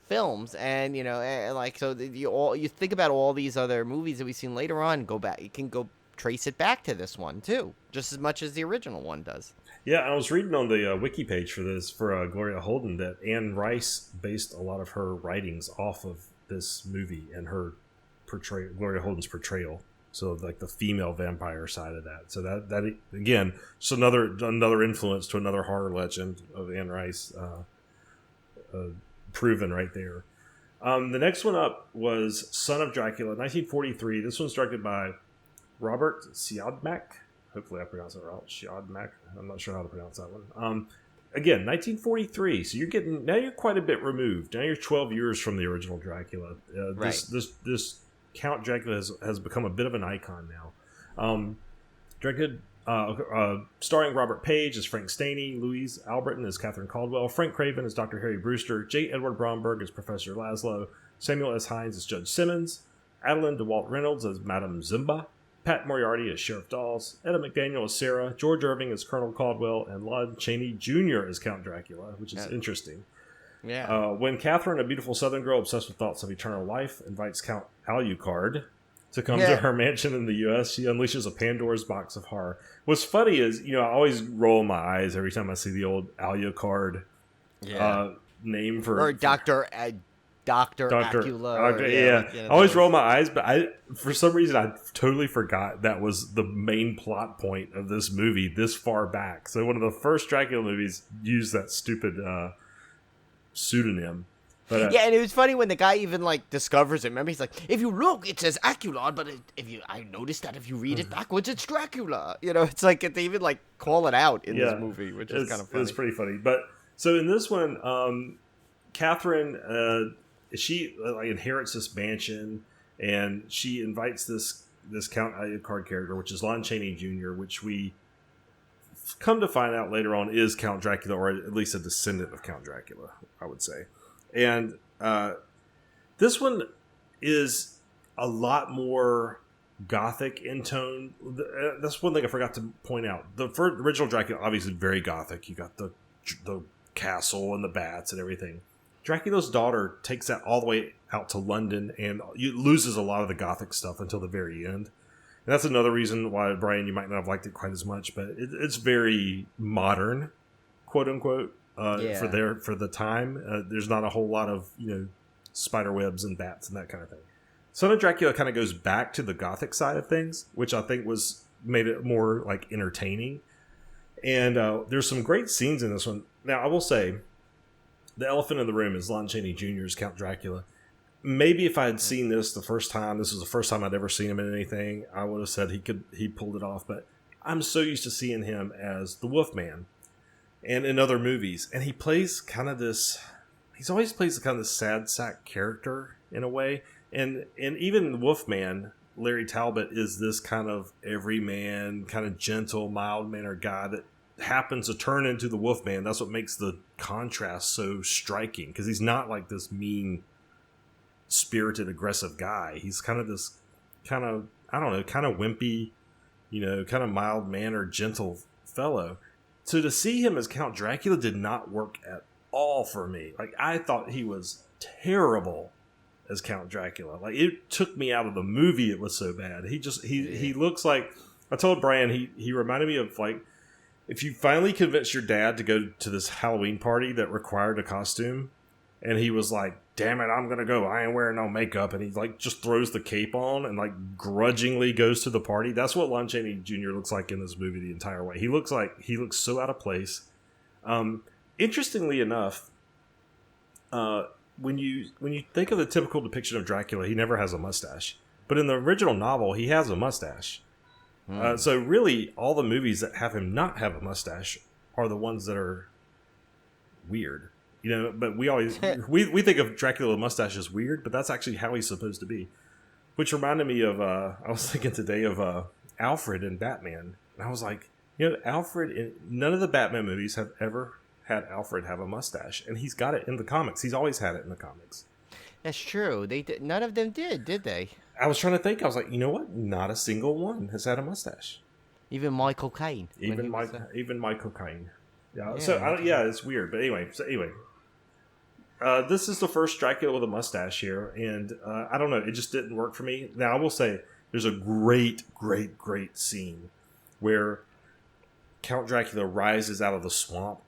films, and you think about all these other movies that we've seen later on. Go back, you can go trace it back to this one too, just as much as the original one does. Yeah, I was reading on the wiki page for this for Gloria Holden that Anne Rice based a lot of her writings off of this movie and her portrayal, Gloria Holden's portrayal. So like the female vampire side of that. So that again, so another influence to another horror legend of Anne Rice. Proven right there. The next one up was Son of Dracula, 1943. This one's directed by Robert Siodmak. Hopefully I pronounced it right. Siodmak. I'm not sure how to pronounce that one. Again, 1943. So you're quite a bit removed. Now you're 12 years from the original Dracula. Right. This Count Dracula has become a bit of an icon now. Directed. Starring Robert Page as Frank Staney, Louise Albritton as Catherine Caldwell, Frank Craven as Dr. Harry Brewster, J. Edward Bromberg as Professor Laszlo, Samuel S. Hines as Judge Simmons, Adeline DeWalt Reynolds as Madame Zimba, Pat Moriarty as Sheriff Dawes, Etta McDaniel as Sarah, George Irving as Colonel Caldwell, and Lon Chaney Jr. as Count Dracula, which is interesting. Yeah. When Catherine, a beautiful Southern girl obsessed with thoughts of eternal life, invites Count Alucard to come to her mansion in the U.S., she unleashes a Pandora's box of horror. What's funny is, I always roll my eyes every time I see the old Alucard name for... Or Dr. Acula. I always roll my eyes, but for some reason I totally forgot that was the main plot point of this movie this far back. So one of the first Dracula movies used that stupid pseudonym. But, and it was funny when the guy even discovers it. Remember, he's like, "If you look, it says Aculon, but I noticed that if you read it backwards, it's Dracula." It's like they even call it out in this movie, which is kind of funny. It's pretty funny. But so in this one, Catherine, she inherits this mansion, and she invites this Count Alucard character, which is Lon Chaney Jr., which we come to find out later on is Count Dracula, or at least a descendant of Count Dracula, I would say. And this one is a lot more gothic in tone. That's one thing I forgot to point out. The original Dracula, obviously very gothic. You got the castle and the bats and everything. Dracula's Daughter takes that all the way out to London and loses a lot of the gothic stuff until the very end. And that's another reason why, Brian, you might not have liked it quite as much, but it's very modern, quote unquote. For the time, there's not a whole lot of spider webs and bats and that kind of thing. Son of Dracula kind of goes back to the gothic side of things, which I think made it more entertaining. And there's some great scenes in this one. Now I will say, the elephant in the room is Lon Chaney Jr.'s Count Dracula. Maybe if I had seen this the first time, this was the first time I'd ever seen him in anything, I would have said he pulled it off. But I'm so used to seeing him as the Wolfman. And in other movies, and he plays he's always plays kind of this sad sack character in a way, and even Wolfman, Larry Talbot is this kind of everyman, kind of gentle, mild-mannered guy that happens to turn into the Wolfman. That's what makes the contrast so striking, because he's not like this mean-spirited, aggressive guy. He's kind of this kind of, I don't know, kind of wimpy, kind of mild-mannered, gentle fellow. So to see him as Count Dracula did not work at all for me. Like, I thought he was terrible as Count Dracula. Like, it took me out of the movie. It was so bad. He looks like, I told Brian, he reminded me of, like, if you finally convinced your dad to go to this Halloween party that required a costume, and he was like, damn it, I'm gonna go, I ain't wearing no makeup, and he like just throws the cape on and like grudgingly goes to the party. That's what Lon Chaney Jr. looks like in this movie the entire way. He looks so out of place. Interestingly enough, when you think of the typical depiction of Dracula, he never has a mustache. But in the original novel, he has a mustache. So really, all the movies that have him not have a mustache are the ones that are weird. But we always we think of Dracula with a mustache as weird, but that's actually how he's supposed to be. Which reminded me of I was thinking today of Alfred in Batman, and I was like, Alfred. None of the Batman movies have ever had Alfred have a mustache, and he's got it in the comics. He's always had it in the comics. That's true. None of them did they? I was trying to think. I was like, you know what? Not a single one has had a mustache. Even Michael Caine. Even Michael Caine. Yeah. So it's weird. But anyway. This is the first Dracula with a mustache here, and I don't know. It just didn't work for me. Now I will say, there's a great scene where Count Dracula rises out of the swamp.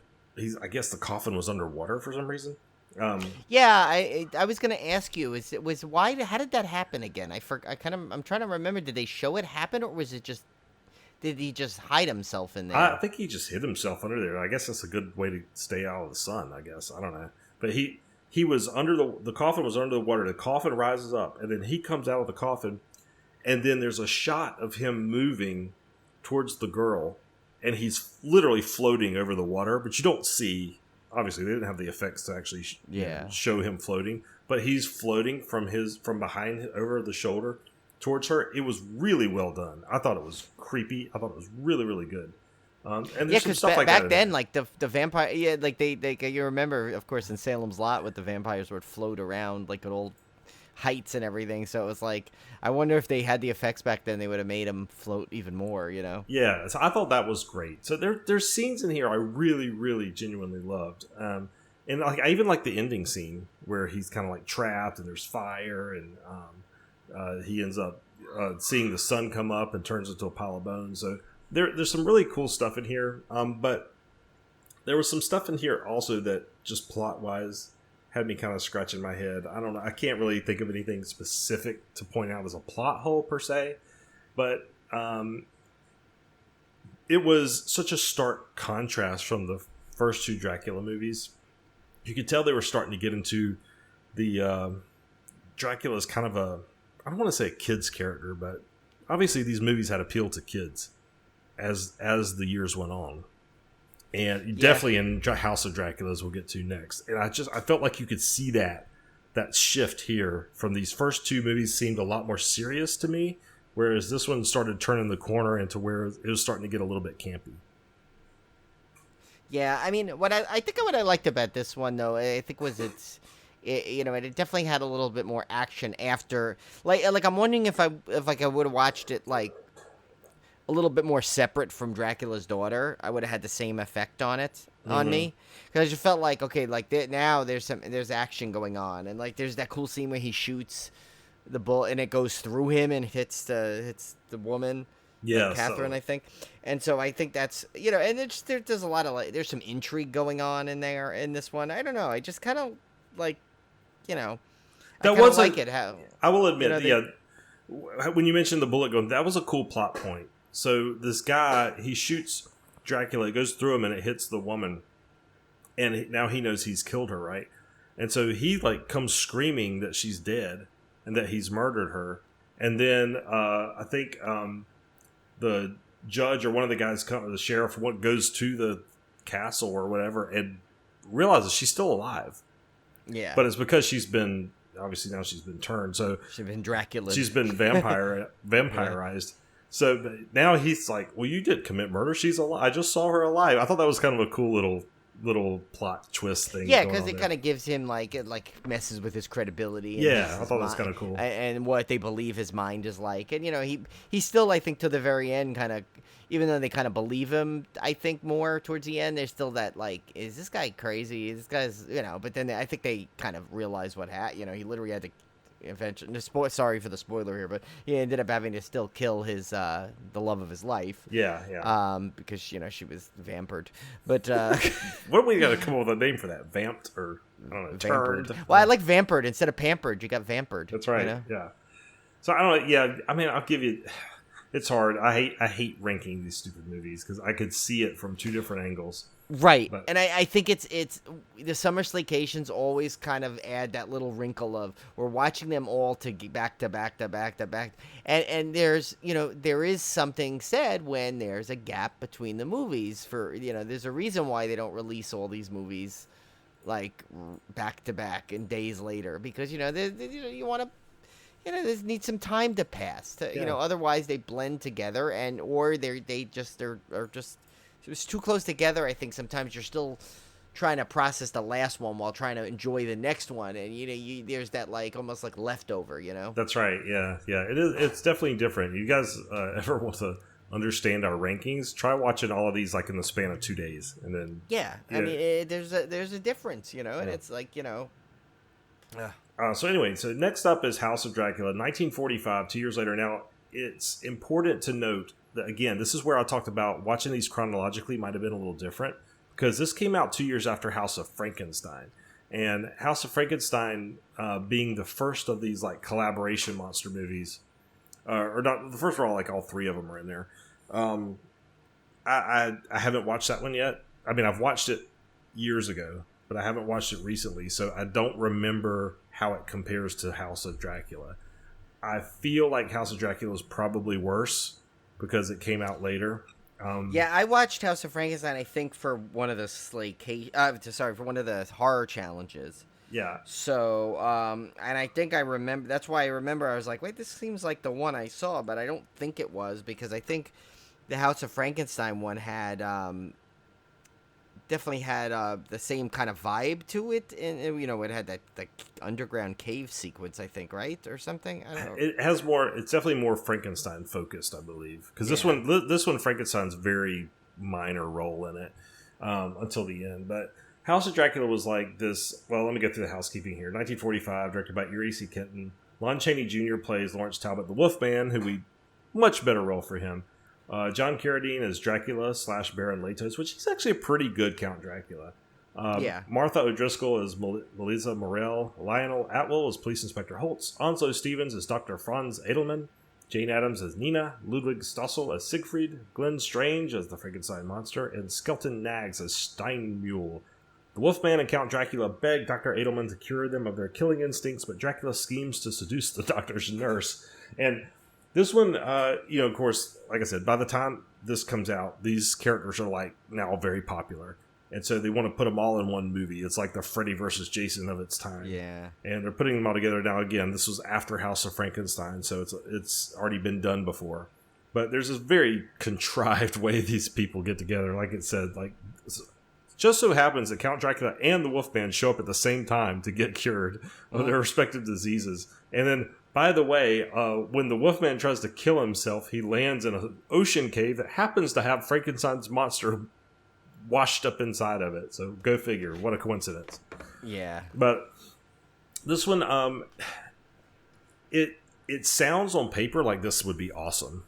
I guess the coffin was underwater for some reason. I was gonna ask you, how did that happen again? I'm trying to remember. Did they show it happen, or was it just? Did he just hide himself in there? I think he just hid himself under there. I guess that's a good way to stay out of the sun. I guess I don't know, but he was under the coffin was under the water. The coffin rises up, and then he comes out of the coffin, and then there's a shot of him moving towards the girl, and he's literally floating over the water, but you don't see. Obviously, they didn't have the effects to actually show him floating, but he's floating from behind over the shoulder towards her. It was really well done. I thought it was creepy. I thought it was really, really good. And there's some stuff like back that then, like the vampire, like they you remember, of course, in Salem's Lot, with the vampires would float around like at old heights and everything. So it was like, I wonder if they had the effects back then, they would have made them float even more. Yeah, so I thought that was great. So there's scenes in here I really, really genuinely loved. And like I even like the ending scene where he's kind of like trapped and there's fire, and he ends up seeing the sun come up and turns into a pile of bones. So there's some really cool stuff in here. But there was some stuff in here also that just plot wise had me kind of scratching my head. I don't know. I can't really think of anything specific to point out as a plot hole per se, but it was such a stark contrast from the first two Dracula movies. You could tell they were starting to get into the Dracula's kind of I don't want to say a kid's character, but obviously these movies had appeal to kids as the years went on. And definitely in House of Dracula, as we'll get to next. And I felt like you could see that shift here from these first two movies seemed a lot more serious to me, whereas this one started turning the corner into where it was starting to get a little bit campy. Yeah, I mean, what I liked about this one, though, I think was it definitely had a little bit more action after. Like I'm wondering if I would have watched it like a little bit more separate from Dracula's Daughter, I would have had the same effect on me, because I just felt like, okay, like now there's action going on, and like there's that cool scene where he shoots the bullet and it goes through him and hits the woman, Catherine, I think. And so I think that's and there's a lot of there's some intrigue going on in there in this one. I don't know, I just kind of like that was like it. How I will admit, when you mentioned the bullet going, that was a cool plot point. So this guy, he shoots Dracula, it goes through him and it hits the woman, and now he knows he's killed her, right? And so he like comes screaming that she's dead and that he's murdered her. And then I think the judge or one of the guys, the sheriff, goes to the castle or whatever and realizes she's still alive. Yeah. But it's because she's been obviously now she's been turned. So she's been Dracula. She's been vampirized. Yeah. So now he's like, well, you did commit murder. She's alive. I just saw her alive. I thought that was kind of a cool little plot twist thing. Yeah, because it kind of gives him it messes with his credibility. And I thought that was kind of cool. And what they believe his mind is like. And, he's still, I think, to the very end, kind of, even though they kind of believe him, I think more towards the end, there's still that, is this guy crazy? This guy's, but then I think they kind of realize what happened. He literally had to eventually, sorry for the spoiler here, but he ended up having to still kill his the love of his life. Yeah. Because she was vampired. But what we got to come up with a name for that? Vamped or I don't know, turned? Well, I like vampired instead of pampered. You got vampired. That's right. Yeah. So I don't know. Yeah. I mean, I'll give you. It's hard. I hate ranking these stupid movies because I could see it from two different angles. Right, and I think it's the Summer Slaycations always kind of add that little wrinkle of we're watching them all to back to back, and there's there is something said when there's a gap between the movies for there's a reason why they don't release all these movies back to back and days later because you want to. They need some time to pass. Otherwise they blend together, or they just are just. It was too close together. I think sometimes you're still trying to process the last one while trying to enjoy the next one, and there's that almost like leftover. That's right. Yeah. It is. It's definitely different. You guys ever want to understand our rankings? Try watching all of these in the span of 2 days, and then I mean, there's a difference, and it's So anyway, next up is House of Dracula, 1945, 2 years later. Now, it's important to note that, again, this is where I talked about watching these chronologically might have been a little different, because this came out 2 years after House of Frankenstein. And House of Frankenstein being the first of these collaboration monster movies, or not, the first of all three of them are in there. I haven't watched that one yet. I mean, I've watched it years ago, but I haven't watched it recently, so I don't remember how it compares to House of Dracula. I feel like House of Dracula is probably worse because it came out later. I watched House of Frankenstein, I think, for one of the for one of the horror challenges. Yeah. So, and I think I remember, that's why I remember I was like, wait, this seems like the one I saw, but I don't think it was, because I think the House of Frankenstein one had, definitely had the same kind of vibe to it, and it had that underground cave sequence, I think, right, or something. I don't know. It has more. It's definitely more Frankenstein focused, I believe, because this one Frankenstein's very minor role in it until the end. But House of Dracula was like this. Well, let me get through the housekeeping here. 1945, directed by E. C. Kenton. Lon Chaney Jr. plays Lawrence Talbot, the Wolfman, much better role for him. John Carradine as Dracula / Baron Latos, which is actually a pretty good Count Dracula. Martha O'Driscoll as Melissa Morell. Lionel Atwill as Police Inspector Holtz. Onslow Stevens as Dr. Franz Edelman. Jane Addams as Nina. Ludwig Stossel as Siegfried. Glenn Strange as the Frankenstein Monster. And Skelton Nags as Steinmule. The Wolfman and Count Dracula beg Dr. Edelman to cure them of their killing instincts, but Dracula schemes to seduce the doctor's nurse. And this one, of course, like I said, by the time this comes out, these characters are now very popular. And so they want to put them all in one movie. It's like the Freddy versus Jason of its time. Yeah. And they're putting them all together now. Again, this was after House of Frankenstein, so it's already been done before. But there's this very contrived way these people get together. Like it said, just so happens that Count Dracula and the Wolfman show up at the same time to get cured of their respective diseases. And then, by the way, when the Wolfman tries to kill himself, he lands in an ocean cave that happens to have Frankenstein's monster washed up inside of it. So go figure. What a coincidence. Yeah. But this one, it sounds on paper like this would be awesome.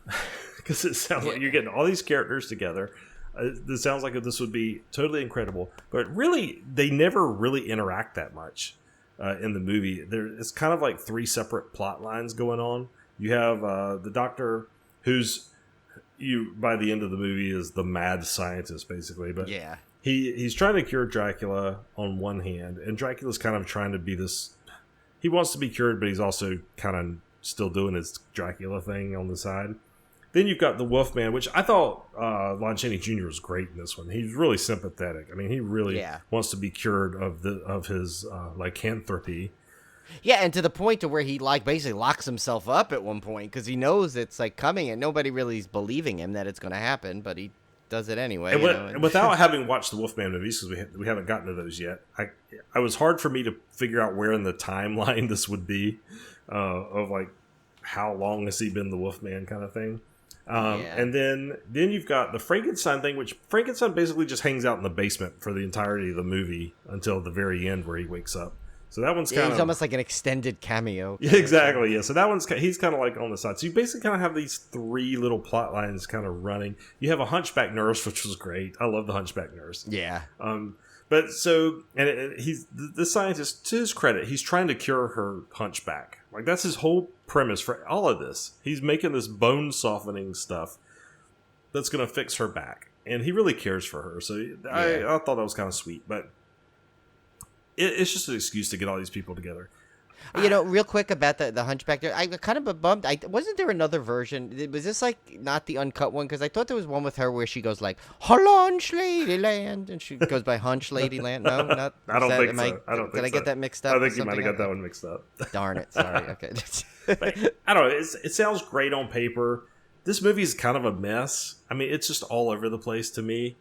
Because it sounds like you're getting all these characters together. This sounds like this would be totally incredible. But really, they never really interact that much. In the movie, it's kind of like three separate plot lines going on. You have the doctor, who's by the end of the movie is the mad scientist, basically. But yeah, he's trying to cure Dracula on one hand, and Dracula's kind of trying to be this. He wants to be cured, but he's also kind of still doing his Dracula thing on the side. Then you've got the Wolfman, which I thought Lon Chaney Jr. was great in this one. He's really sympathetic. I mean, he really wants to be cured of his lycanthropy. Yeah, and to the point to where he like basically locks himself up at one point because he knows it's like coming, and nobody really is believing him that it's going to happen, but he does it anyway. And without having watched the Wolfman movies, because we haven't gotten to those yet, I was hard for me to figure out where in the timeline this would be, of like how long has he been the Wolfman kind of thing. And then you've got the Frankenstein thing, which Frankenstein basically just hangs out in the basement for the entirety of the movie until the very end where he wakes up. So that one's kind of... He's almost like an extended cameo. Yeah, exactly, yeah. So that one's... He's kind of like on the side. So you basically kind of have these three little plot lines kind of running. You have a hunchback nurse, which was great. I love the hunchback nurse. Yeah. But so... And he's... The scientist, to his credit, he's trying to cure her hunchback. Like, that's his whole premise for all of this. He's making this bone-softening stuff that's going to fix her back. And he really cares for her. So I thought that was kind of sweet. But... It's just an excuse to get all these people together. You know, real quick about the Hunchback there, I kind of bummed. Wasn't there another version? Was this like not the uncut one? Because I thought there was one with her where she goes like Hunch Ladyland, and she goes by Hunch Ladyland. No, not. I don't think so. Did I get that mixed up? I think you might have got that one mixed up. Darn it! Sorry. Okay. But, I don't know. It sounds great on paper. This movie is kind of a mess. I mean, it's just all over the place to me.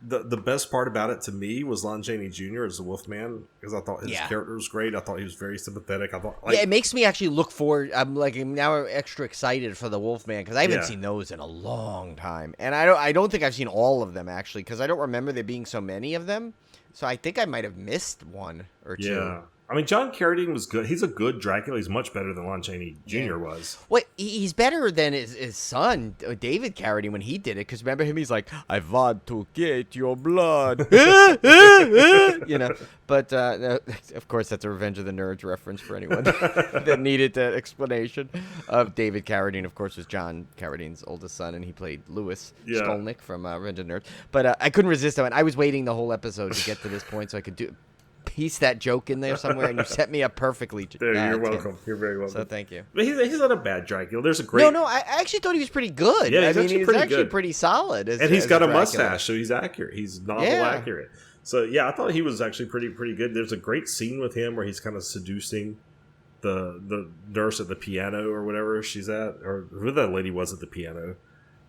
The best part about it to me was Lon Chaney Jr. as the Wolfman, because I thought his character was great. I thought he was very sympathetic. I thought, it makes me actually look forward. I'm now extra excited for the Wolfman because I haven't seen those in a long time, and I don't think I've seen all of them actually because I don't remember there being so many of them. So I think I might have missed one or two. Yeah. I mean, John Carradine was good. He's a good Dracula. He's much better than Lon Chaney Jr. was. Wait, he's better than his son, David Carradine, when he did it. Because remember him? He's like, I want to get your blood. You know. But, of course, that's a Revenge of the Nerds reference for anyone that needed that explanation. David Carradine, of course, was John Carradine's oldest son, and he played Louis Skolnick from Revenge of the Nerds. But I couldn't resist that one. I was waiting the whole episode to get to this point so I could piece that joke in there somewhere, and you set me up perfectly. You're welcome. You're very welcome. So thank you. But he's not a bad Dracula. There's a great... No, I actually thought he was pretty good. Yeah, he's actually pretty solid. And he's got a mustache, so he's accurate. He's novel accurate. So, yeah, I thought he was actually pretty good. There's a great scene with him where he's kind of seducing the nurse at the piano or whatever she's at, or who that lady was at the piano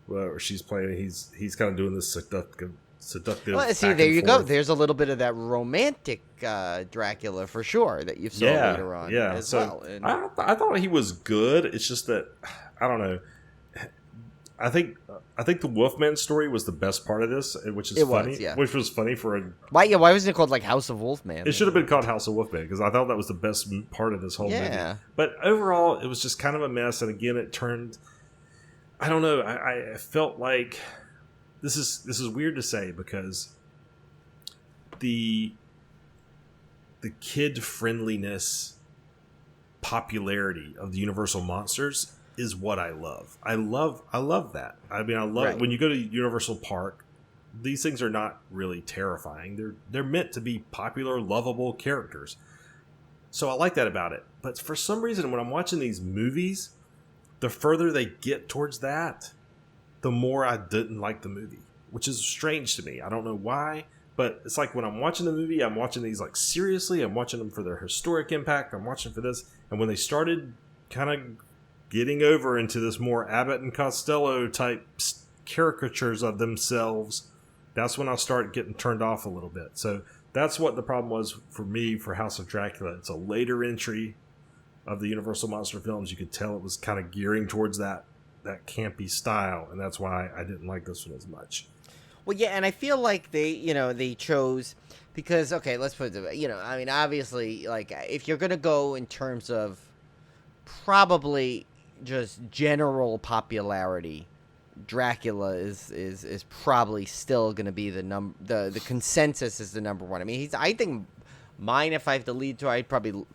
where she's playing. He's kind of doing this seductive. Well, see, there you go. There's a little bit of that romantic Dracula for sure that you saw later on. Yeah, as well. And I thought he was good. It's just that I don't know. I think the Wolfman story was the best part of this, which is funny. Which was funny for a... Why wasn't it called like House of Wolfman? It should have been called House of Wolfman because I thought that was the best part of this whole movie. But overall, it was just kind of a mess. And again, it turned... I don't know. I felt like... This is weird to say because the kid friendliness popularity of the Universal monsters is what I love. I love that. I mean, I love when you go to Universal Park, these things are not really terrifying. They're meant to be popular, lovable characters. So I like that about it. But for some reason when I'm watching these movies, the further they get towards that, the more I didn't like the movie, which is strange to me. I don't know why, but it's like when I'm watching the movie, I'm watching these like seriously. I'm watching them for their historic impact. I'm watching for this. And when they started kind of getting over into this more Abbott and Costello type caricatures of themselves, that's when I start getting turned off a little bit. So that's what the problem was for me for House of Dracula. It's a later entry of the Universal Monster films. You could tell it was kind of gearing towards that campy style, and that's why I didn't like this one as much. Well, yeah, and I feel like they chose because let's put it, I mean, obviously, like if you're gonna go in terms of probably just general popularity, Dracula is probably still gonna be the consensus is the number one. I mean, I think mine, if I have to lead to, I'd probably.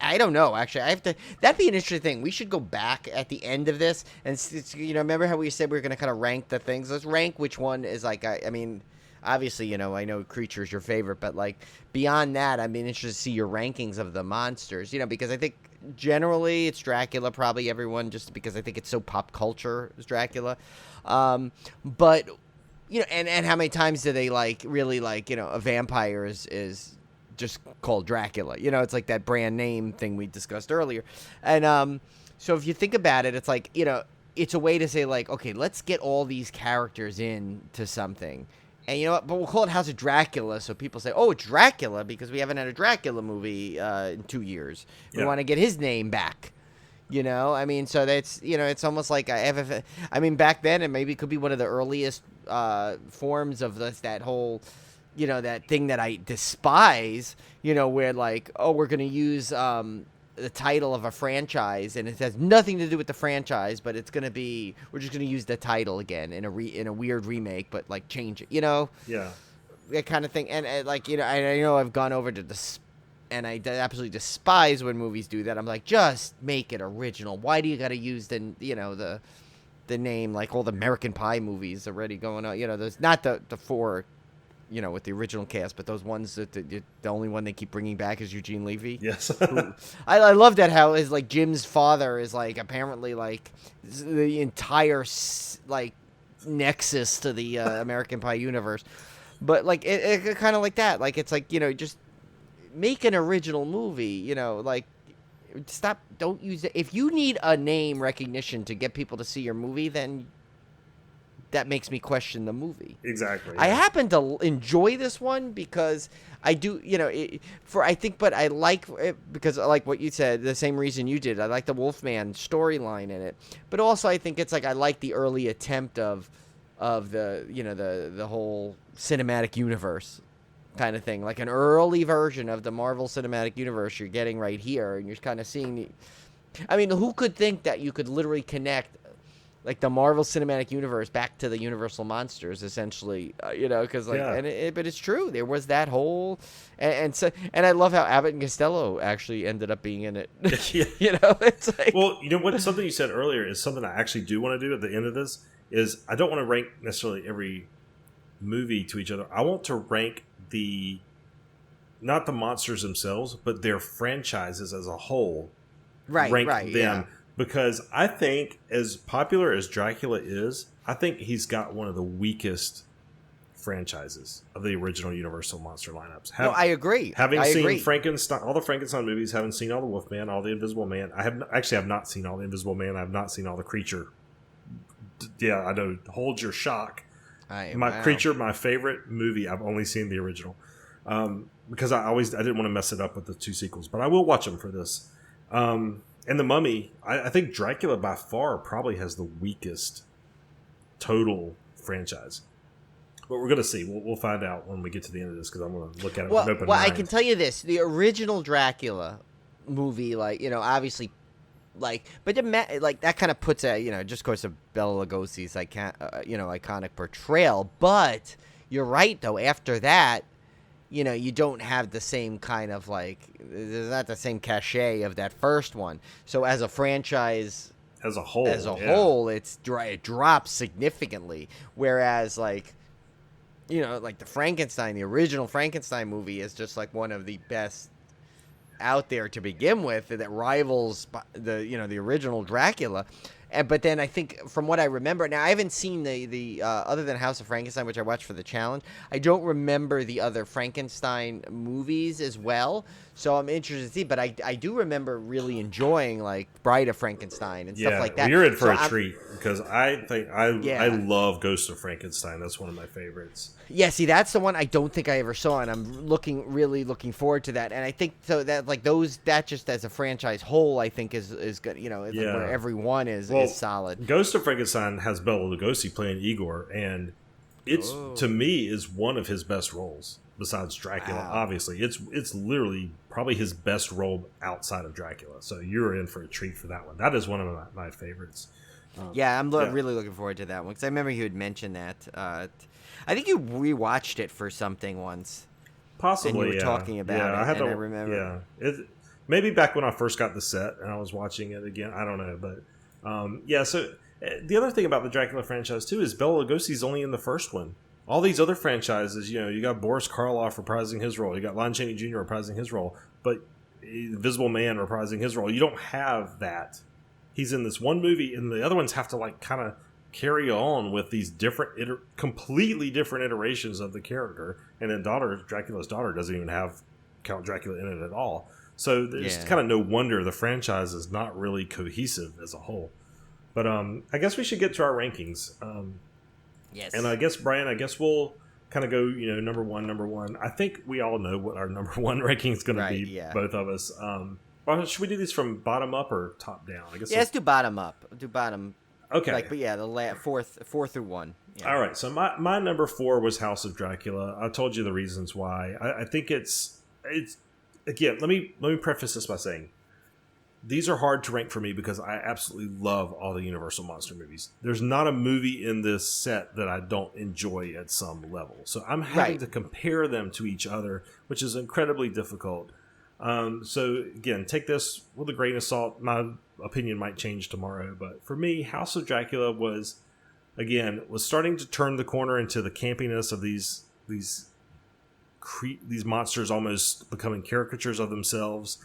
I don't know, actually. That'd be an interesting thing. We should go back at the end of this and, remember how we said we were going to kind of rank the things? Let's rank which one is like, I mean, obviously, I know Creature's your favorite, but like beyond that, I'd be interested to see your rankings of the monsters, because I think generally it's Dracula, probably everyone, just because I think it's so pop culture is Dracula. But, and how many times do they really a vampire is just called Dracula. You know, it's like that brand name thing we discussed earlier. And so if you think about it, it's like, you know, it's a way to say like, okay, let's get all these characters into something. And you know what? But we'll call it House of Dracula, so people say, "Oh, it's Dracula," because we haven't had a Dracula movie in 2 years. We want to get his name back. You know, I mean, so that's, you know, it's almost like I mean, back then, it maybe could be one of the earliest forms of that whole, you know, that thing that I despise. You know, where like, oh, we're gonna use the title of a franchise, and it has nothing to do with the franchise, but it's gonna be, we're just gonna use the title again in a weird remake, but like change it, you know, that kind of thing. And like, you know, I know I've gone over to this, and I absolutely despise when movies do that. I'm like, just make it original. Why do you got to use the, you know, the name, like all the American Pie movies already going on? You know, there's not the four, you know, with the original cast, but those ones that the only one they keep bringing back is Eugene Levy. Yes. I love that how is like Jim's father is like apparently like the entire like nexus to the American Pie universe, but like it kind of like that. Like it's like, you know, just make an original movie. You know, like don't use it. If you need a name recognition to get people to see your movie, then that makes me question the movie. Exactly. I happen to enjoy this one because I do, you know, but I like it because I like what you said, the same reason you did. I like the Wolfman storyline in it, but also I think it's like I like the early attempt of the, you know, the whole cinematic universe kind of thing, like an early version of the Marvel Cinematic Universe you're getting right here, and you're kind of seeing I mean, who could think that you could literally connect like the Marvel Cinematic Universe back to the Universal monsters, essentially, you know, because like, but it's true. There was that whole, and I love how Abbott and Costello actually ended up being in it. You know, it's like, well, you know what? Something you said earlier is something I actually do want to do at the end of this. Is I don't want to rank necessarily every movie to each other. I want to rank not the monsters themselves, but their franchises as a whole. Rank them. Yeah. Because I think, as popular as Dracula is, I think he's got one of the weakest franchises of the original Universal monster lineups. No, I agree. Having seen Frankenstein, all the Frankenstein movies, haven't seen all the Wolfman, all the Invisible Man. I have not seen all the Invisible Man. I have not seen all the Creature. Yeah, I know. Hold your shock. Creature, my favorite movie. I've only seen the original because I didn't want to mess it up with the 2 sequels, but I will watch them for this. And The Mummy, I think Dracula by far probably has the weakest total franchise. But we're going to see. We'll find out when we get to the end of this, because I'm going to look at it with an open mind. I can tell you this. The original Dracula movie, like, you know, obviously, like, but like that kind of puts a, you know, just because of Bela Lugosi's, you know, iconic portrayal. But you're right, though. After that, you know, you don't have the same kind of, like, there's not the same cachet of that first one. So as a franchise, as a whole, it drops significantly. Whereas, like, you know, like the original Frankenstein movie is just like one of the best out there to begin with, that rivals the original Dracula. But then I think, from what I remember, now I haven't seen the other than House of Frankenstein, which I watched for the challenge. I don't remember the other Frankenstein movies as well, so I'm interested to see. But I do remember really enjoying like Bride of Frankenstein and stuff like that. Well, you're in for a treat, because I think I love Ghost of Frankenstein. That's one of my favorites. Yeah, see, that's the one I don't think I ever saw, and I'm really looking forward to that. And I think so that like that just as a franchise whole, I think is good. You know, where everyone is solid. Ghost of Frankenstein has Bela Lugosi playing Igor, and it's to me is one of his best roles besides Dracula. Wow. Obviously, it's literally probably his best role outside of Dracula. So you're in for a treat for that one. That is one of my favorites. I'm really looking forward to that one, because I remember you had mentioned that. I think you rewatched it for something once. Possibly, and you were talking about it. I remember. Yeah, maybe back when I first got the set and I was watching it again. I don't know, but So the other thing about the Dracula franchise too is Bela Lugosi's only in the first one. All these other franchises, you know, you got Boris Karloff reprising his role, you got Lon Chaney Jr. reprising his role, but Invisible Man reprising his role. You don't have that. He's in this one movie, and the other ones have to like kind of carry on with these different, completely different iterations of the character. And then Dracula's Daughter doesn't even have Count Dracula in it at all. So there's kind of no wonder the franchise is not really cohesive as a whole. But I guess we should get to our rankings. Yes. And I guess, Brian, we'll kind of go, number one. I think we all know what our number one ranking is going to be, both of us. Should we do these from bottom up or top down? I guess. Yeah, let's do bottom up. Do bottom. Okay. But the four through one. Yeah. All right. So my number 4 was House of Dracula. I told you the reasons why. I think it's again. Let me preface this by saying these are hard to rank for me because I absolutely love all the Universal Monster movies. There's not a movie in this set that I don't enjoy at some level. So I'm having to compare them to each other, which is incredibly difficult. So again, take this with a grain of salt. My opinion might change tomorrow, but for me, House of Dracula was starting to turn the corner into the campiness of these monsters almost becoming caricatures of themselves.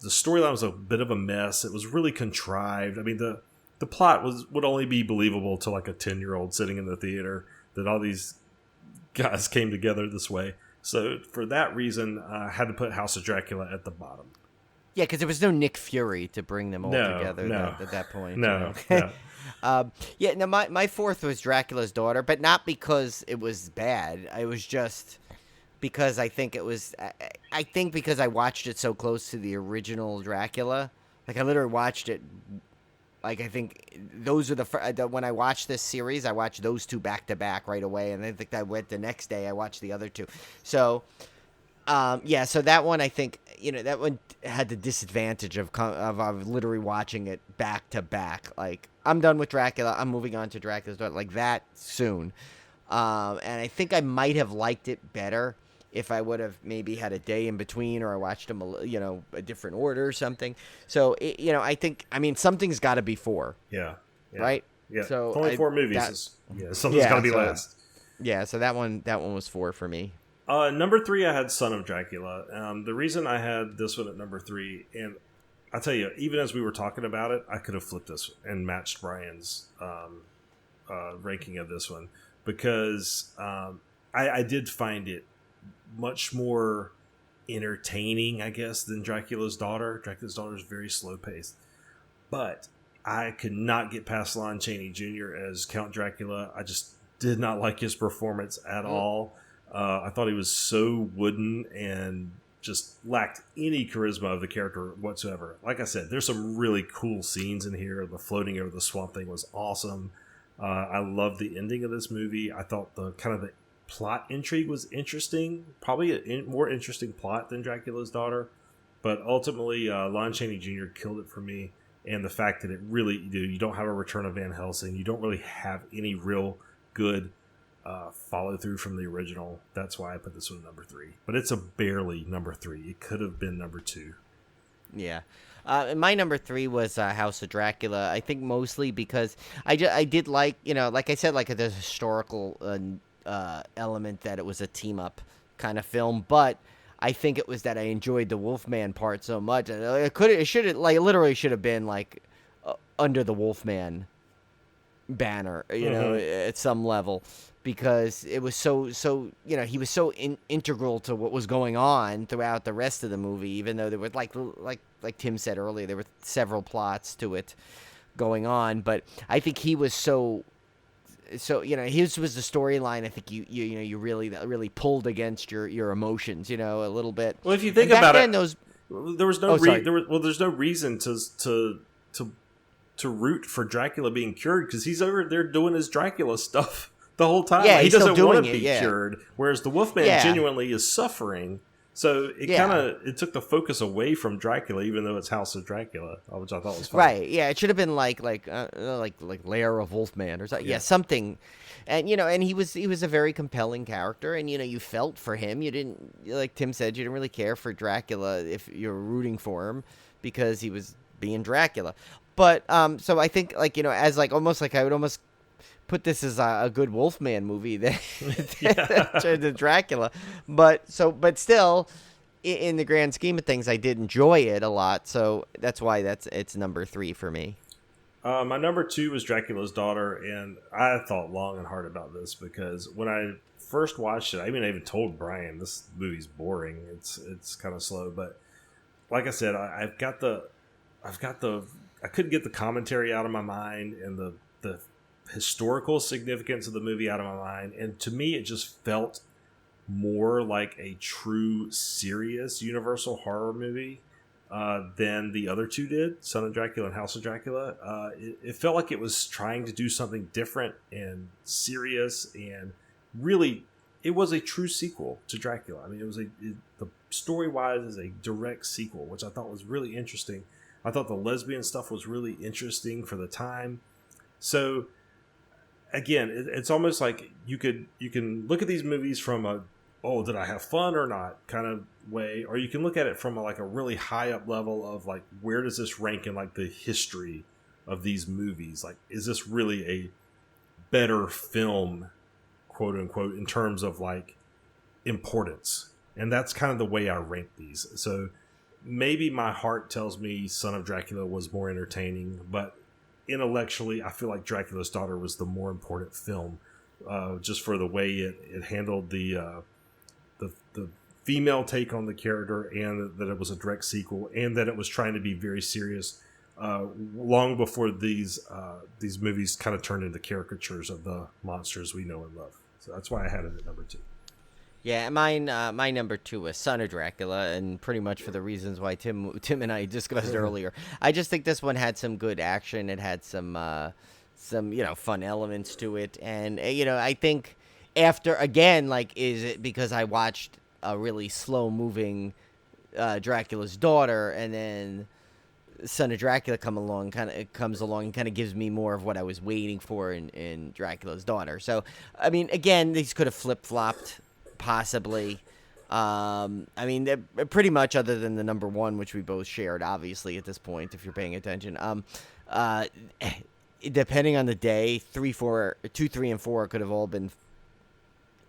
The storyline was a bit of a mess. It was really contrived. I mean, the plot would only be believable to like a 10-year-old sitting in the theater that all these guys came together this way. So for that reason, I had to put House of Dracula at the bottom. Yeah, because there was no Nick Fury to bring them all together at that point. No. My fourth was Dracula's Daughter, but not because it was bad. It was just because I think because I watched it so close to the original Dracula. Like, I literally watched it. Like, I think those are when I watched this series, I watched those two back to back right away, and I think I went the next day. I watched the other two. So, so that one, I think, that one had the disadvantage of literally watching it back to back. Like, I'm done with Dracula. I'm moving on to Dracula's Daughter, like that soon. And I think I might have liked it better if I would have maybe had a day in between, or I watched them, a different order or something. So, I think, something's got to be 4. Yeah. Right? Yeah. So only 4 movies. Something's got to be last. Yeah. So that one was 4 for me. Number 3, I had Son of Dracula. The reason I had this one at number 3, and I'll tell you, even as we were talking about it, I could have flipped this and matched Brian's ranking of this one, because I did find it much more entertaining, I guess, than Dracula's Daughter. Dracula's Daughter is very slow paced, but I could not get past Lon Chaney Jr. as Count Dracula. I just did not like his performance at all. I thought he was so wooden and just lacked any charisma of the character whatsoever. Like I said, there's some really cool scenes in here. The floating over the swamp thing was awesome. I love the ending of this movie. I thought the plot intrigue was interesting, probably a more interesting plot than Dracula's Daughter, but ultimately Lon Chaney Jr. killed it for me. And the fact that it really, you don't have a return of Van Helsing, you don't really have any real good follow through from the original. That's why I put this one number 3, but it's a barely number 3. It could have been number 2. Yeah. And my number 3 was House of Dracula. I think mostly because I did like, like I said, like the historical element that it was a team up kind of film, but I think it was that I enjoyed the Wolfman part so much. It should have literally should have been like under the Wolfman banner, at some level, because it was so he was so integral to what was going on throughout the rest of the movie, even though there were like Tim said earlier, there were several plots to it going on, but I think he was so his was the storyline. I think you really pulled against your emotions, a little bit. Well, if you think about it, there was no there's no reason to root for Dracula being cured, because he's over there doing his Dracula stuff the whole time. Yeah, he doesn't want to be yeah. cured, whereas the Wolfman genuinely is suffering. So it took the focus away from Dracula, even though it's House of Dracula, which I thought was fun. Right? Yeah, it should have been like Lair of Wolfman or something. Yeah, something. And and he was a very compelling character, and you felt for him. You didn't, like Tim said, you didn't really care for Dracula if you were rooting for him because he was being Dracula. But so I think as almost like I would almost put this as a good Wolfman movie than to Dracula, but still, in the grand scheme of things, I did enjoy it a lot. So that's why it's number 3 for me. My number 2 was Dracula's Daughter, and I thought long and hard about this, because when I first watched it, I even told Brian this movie's boring. It's kind of slow, but like I said, I couldn't get the commentary out of my mind and the historical significance of the movie out of my mind, and to me, it just felt more like a true, serious Universal horror movie than the other two did, Son of Dracula and House of Dracula. It felt like it was trying to do something different and serious, and really, it was a true sequel to Dracula. I mean, the story-wise is a direct sequel, which I thought was really interesting. I thought the lesbian stuff was really interesting for the time. So, again, it's almost like you can look at these movies from a, oh, did I have fun or not kind of way, or you can look at it from a really high up level of like, where does this rank in like the history of these movies? Like, is this really a better film, quote unquote, in terms of like importance? And that's kind of the way I rank these. So maybe my heart tells me Son of Dracula was more entertaining, but intellectually, I feel like Dracula's Daughter was the more important film, just for the way it handled the female take on the character, and that it was a direct sequel, and that it was trying to be very serious long before these movies kind of turned into caricatures of the monsters we know and love. So that's why I had it at number 2. Yeah, mine. My number 2 was Son of Dracula, and pretty much for the reasons why Tim and I discussed earlier. I just think this one had some good action. It had some fun elements to it, and I think after, again, like, is it because I watched a really slow moving Dracula's Daughter, and then Son of Dracula comes along and kind of gives me more of what I was waiting for in Dracula's Daughter. So, I mean, again, these could have flip-flopped. Possibly. I mean, they're pretty much, other than the number 1, which we both shared, obviously, at this point, if you're paying attention. Depending on the day, 2, 3, and 4 could have all been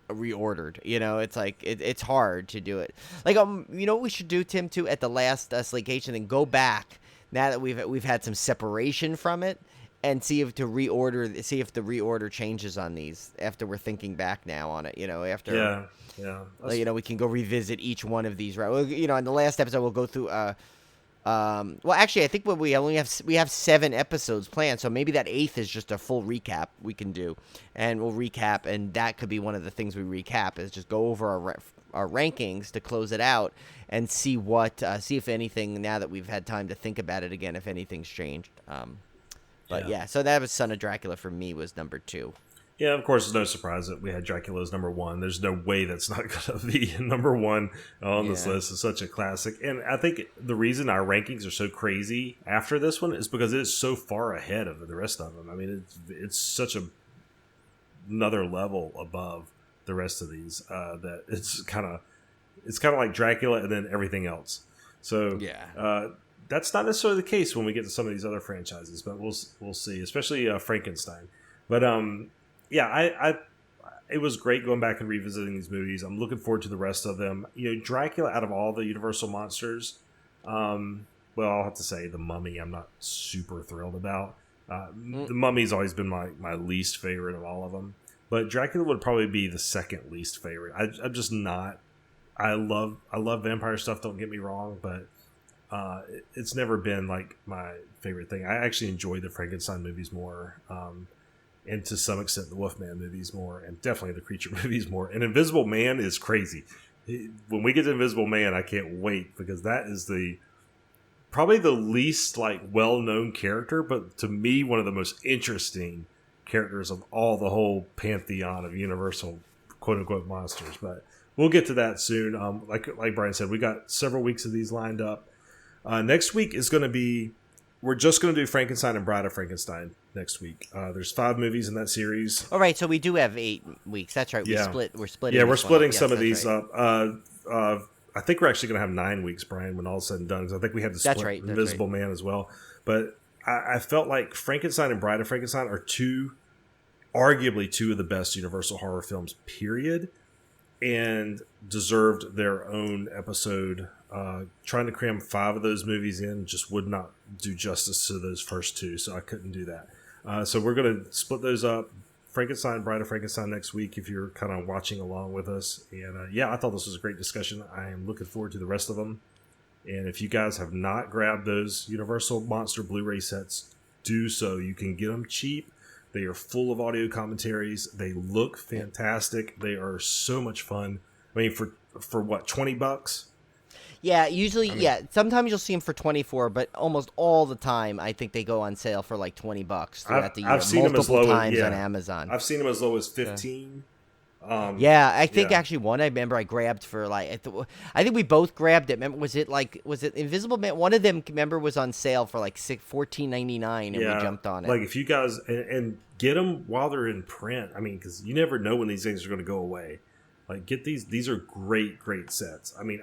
reordered. It's like, it's hard to do it. Like, what we should do, Tim, too, at the last Slaycation, and go back, now that we've had some separation from it, and see if the reorder changes on these after we're thinking back now on it. After we can go revisit each one of these. Right? Well, in the last episode we'll go through. Well, actually, I think we have 7 episodes planned, so maybe that 8th is just a full recap we can do, and we'll recap, and that could be one of the things we recap, is just go over our rankings to close it out and see see if anything, now that we've had time to think about it again, if anything's changed. But yeah, so that was Son of Dracula for me, was number 2. Yeah, of course, it's no surprise that we had Dracula as number 1. There's no way that's not going to be number 1 on this list. It's such a classic. And I think the reason our rankings are so crazy after this one is because it is so far ahead of the rest of them. I mean, it's such another level above the rest of these that it's kind of like Dracula and then everything else. So yeah. That's not necessarily the case when we get to some of these other franchises, but we'll see, especially Frankenstein. But it was great going back and revisiting these movies. I'm looking forward to the rest of them. Dracula, out of all the Universal monsters, well, I'll have to say the Mummy I'm not super thrilled about. The Mummy's always been my least favorite of all of them, but Dracula would probably be the second least favorite. I'm just not. I love vampire stuff. Don't get me wrong, but it's never been like my favorite thing. I actually enjoy the Frankenstein movies more, and to some extent the Wolfman movies more, and definitely the Creature movies more. And Invisible Man is crazy. When we get to Invisible Man, I can't wait, because that is probably the least well-known character, but to me one of the most interesting characters of all the whole pantheon of Universal quote-unquote monsters. But we'll get to that soon. Like Brian said, we got several weeks of these lined up. Next week is going to be, we're just going to do Frankenstein and Bride of Frankenstein next week. There's 5 movies in that series. All right, so we do have 8 weeks. That's right. Yeah. We're splitting. Yeah, we're splitting some of that's these right. up. I think we're actually going to have 9 weeks, Brian, when all is said and done. Because I think we had to split Invisible Man as well. But I felt like Frankenstein and Bride of Frankenstein are arguably two of the best Universal horror films, period, and deserved their own episode. Trying to cram 5 of those movies in just would not do justice to those first 2, so I couldn't do that. So we're going to split those up Frankenstein, Bride of Frankenstein next week if you're kind of watching along with us. And yeah, I thought this was a great discussion. I am looking forward to the rest of them. And if you guys have not grabbed those Universal Monster Blu-ray sets, do so. You can get them cheap. They are full of audio commentaries. They look fantastic. They are so much fun. I mean, for what, $20? Yeah, usually, sometimes you'll see them for 24, but almost all the time, I think they go on sale for like $20 throughout the year. I've seen them as low times on Amazon. I've seen them as low as 15. I think actually one I remember I grabbed for like, I think we both grabbed it. Remember, was it Invisible Man? One of them, remember, was on sale for like $14.99, and we jumped on it. Like if you guys and get them while they're in print. I mean, because you never know when these things are going to go away. Like get these. These are great sets. I mean,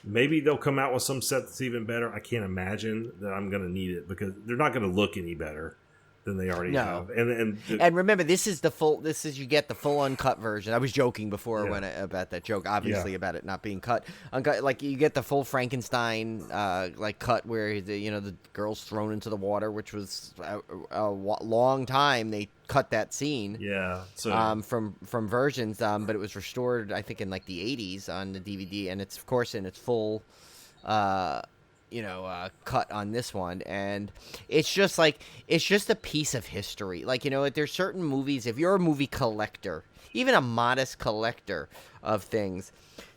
maybe they'll come out with some set that's even better. I can't imagine that I'm going to need it because they're not going to look any better than they already have. And remember, this is you get the full uncut version. I was joking before about that joke, obviously about it not being cut. Uncut, like you get the full Frankenstein like cut where the girl's thrown into the water, which was a long time they cut that scene. Yeah. So from versions, but it was restored I think in like the 80s on the DVD, and it's of course in its full cut on this one, and it's just a piece of history. Like, there's certain movies, if you're a movie collector, even a modest collector of things,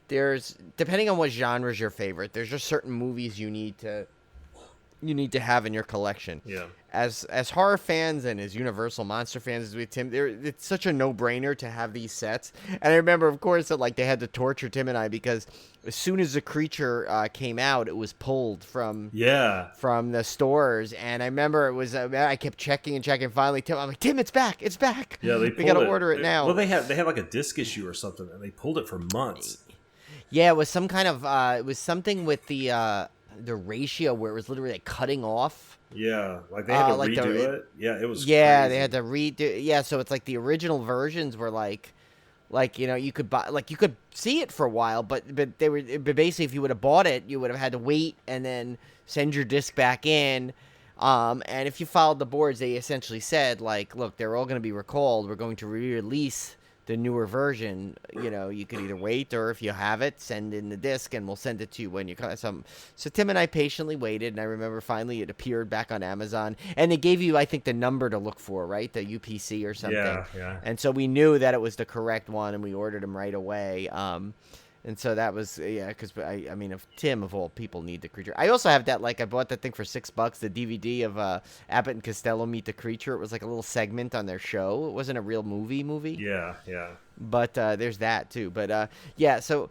depending on what genre is your favorite, there's just certain movies you need to have in your collection. Yeah. As horror fans and as Universal Monster fans as we, Tim, it's such a no-brainer to have these sets. And I remember, of course, that like they had to torture Tim and I because as soon as the creature came out, it was pulled from the stores. And I remember it was I kept checking and checking. Finally, I'm like, Tim, it's back, it's back. Yeah, we got to order it now. Well, they had like a disc issue or something, and they pulled it for months. Yeah, it was some kind of it was something with the ratio where it was literally like cutting off. Yeah, like they had to redo it. Yeah, it was. Yeah, crazy. They had to redo. Yeah, so it's like the original versions were like you could buy, like you could see it for a while, but basically if you would have bought it, you would have had to wait and then send your disc back in. And if you followed the boards, they essentially said like, look, they're all going to be recalled. We're going to re-release the newer version. You could either wait, or if you have it, send in the disc and we'll send it to you when you come. So Tim and I patiently waited, and I remember finally it appeared back on Amazon, and they gave you, I think, the number to look for, right? The UPC or something. Yeah. And so we knew that it was the correct one, and we ordered them right away. And so that was, because I mean, if Tim, of all people, need the creature. I also have that, like, I bought that thing for $6, the DVD of Abbott and Costello Meet the Creature. It was like a little segment on their show. It wasn't a real movie. Yeah. But there's that, too. But, so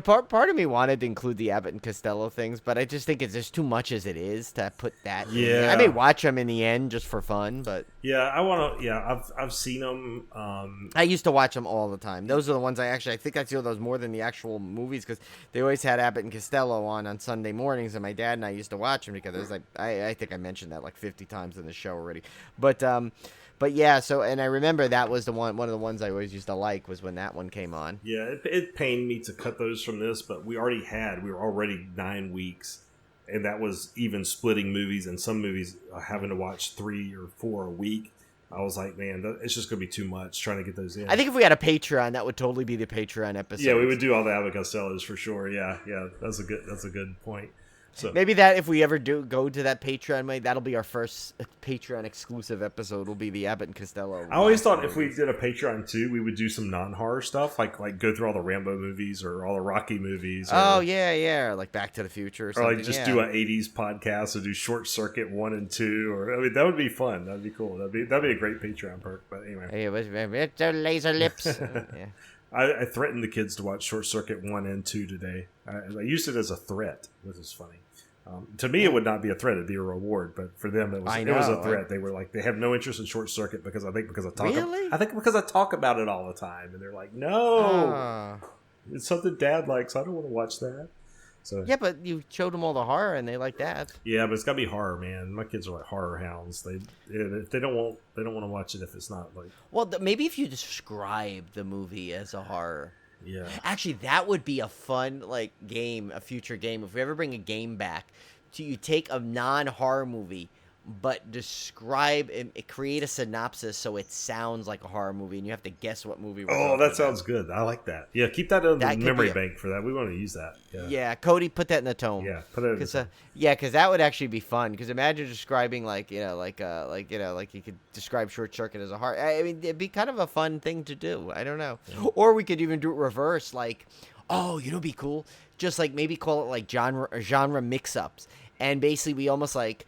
part of me wanted to include the Abbott and Costello things, but I just think it's just too much as it is to put that in there. I may watch them in the end just for fun, but... Yeah, I want to... Yeah, I've seen them. I used to watch them all the time. Those are the ones I think I see those more than the actual movies, because they always had Abbott and Costello on Sunday mornings, and my dad and I used to watch them because it was like... I think I mentioned that like 50 times in the show already. But yeah, so, and I remember that was one of the ones I always used to like was when that one came on. Yeah, it pained me to cut those from this, but we were already 9 weeks, and that was even splitting movies, and some movies having to watch 3 or 4 a week. I was like, man, it's just going to be too much trying to get those in. I think if we had a Patreon, that would totally be the Patreon episode. Yeah, we would do all the Abbott Costellos for sure. Yeah, that's a good point. So maybe that if we ever do go to that Patreon, that'll be our first Patreon exclusive episode. Will be the Abbott and Costello. I always thought if we did a Patreon too, we would do some non-horror stuff, like go through all the Rambo movies or all the Rocky movies. Like Back to the Future, or something. Or like just do an '80s podcast or do Short Circuit 1 and 2. Or I mean, that would be fun. That'd be cool. That'd be a great Patreon perk. But anyway, hey, laser lips. Yeah. I threatened the kids to watch Short Circuit 1 and 2 today. I used it as a threat, which is funny. To me, it would not be a threat; it'd be a reward. But for them, it was a threat. They were like, they have no interest in Short Circuit because I think because I talk about it all the time, and they're like, no, it's something Dad likes. I don't want to watch that. So yeah, but you showed them all the horror, and they like that. Yeah, but it's got to be horror, man. My kids are like horror hounds. They don't want to watch it if it's not like. Well, maybe if you describe the movie as a horror. Yeah. Actually, that would be a fun game, a future game. If we ever bring a game back, you take a non-horror movie, but describe and create a synopsis so it sounds like a horror movie, and you have to guess what movie we're talking that sounds good. I like that. Yeah, keep that in the memory bank for that. We want to use that. Yeah, Cody, put that in the tome. Yeah, put it in the tome. Because that would actually be fun. Because imagine describing like you could describe Short Circuit as a horror. I mean, it'd be kind of a fun thing to do. I don't know. Yeah. Or we could even do it reverse. Like, it'd be cool. Just like maybe call it like genre mix-ups, and basically we almost like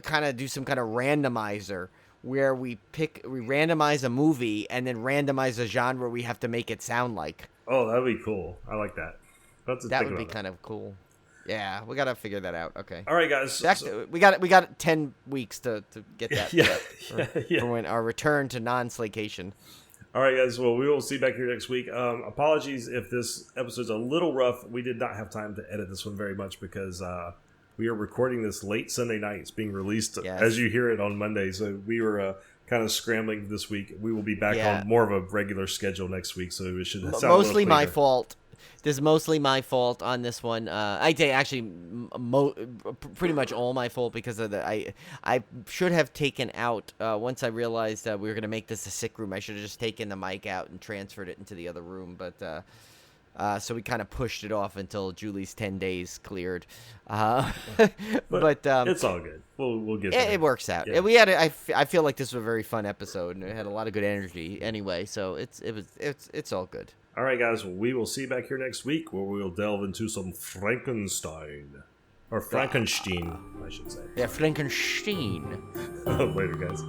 kind of do some kind of randomizer where we randomize a movie and then randomize a genre we have to make it sound like. Oh, that'd be cool. I like that. That would be kind of cool. Yeah, we gotta figure that out. Okay. All right, guys. We got 10 weeks to get that. Yeah. For when our return to non-slaycation. All right, guys. Well, we will see you back here next week. Apologies if this episode's a little rough. We did not have time to edit this one very much because we are recording this late Sunday night. It's being released as you hear it on Monday. So we were kind of scrambling this week. We will be back on more of a regular schedule next week. So it should sound mostly my fault. This is mostly my fault on this one. I'd say actually pretty much all my fault because of I should have taken out once I realized we were going to make this a sick room. I should have just taken the mic out and transferred it into the other room. But so we kind of pushed it off until Julie's 10 days cleared. But it's all good. We'll get there. It works out. Yeah. We had I feel like this was a very fun episode and it had a lot of good energy anyway. So it's all good. All right, guys. Well, we will see you back here next week where we'll delve into some Frankenstein. Or Frankenstein, I should say. Yeah, Frankenstein. Later, guys.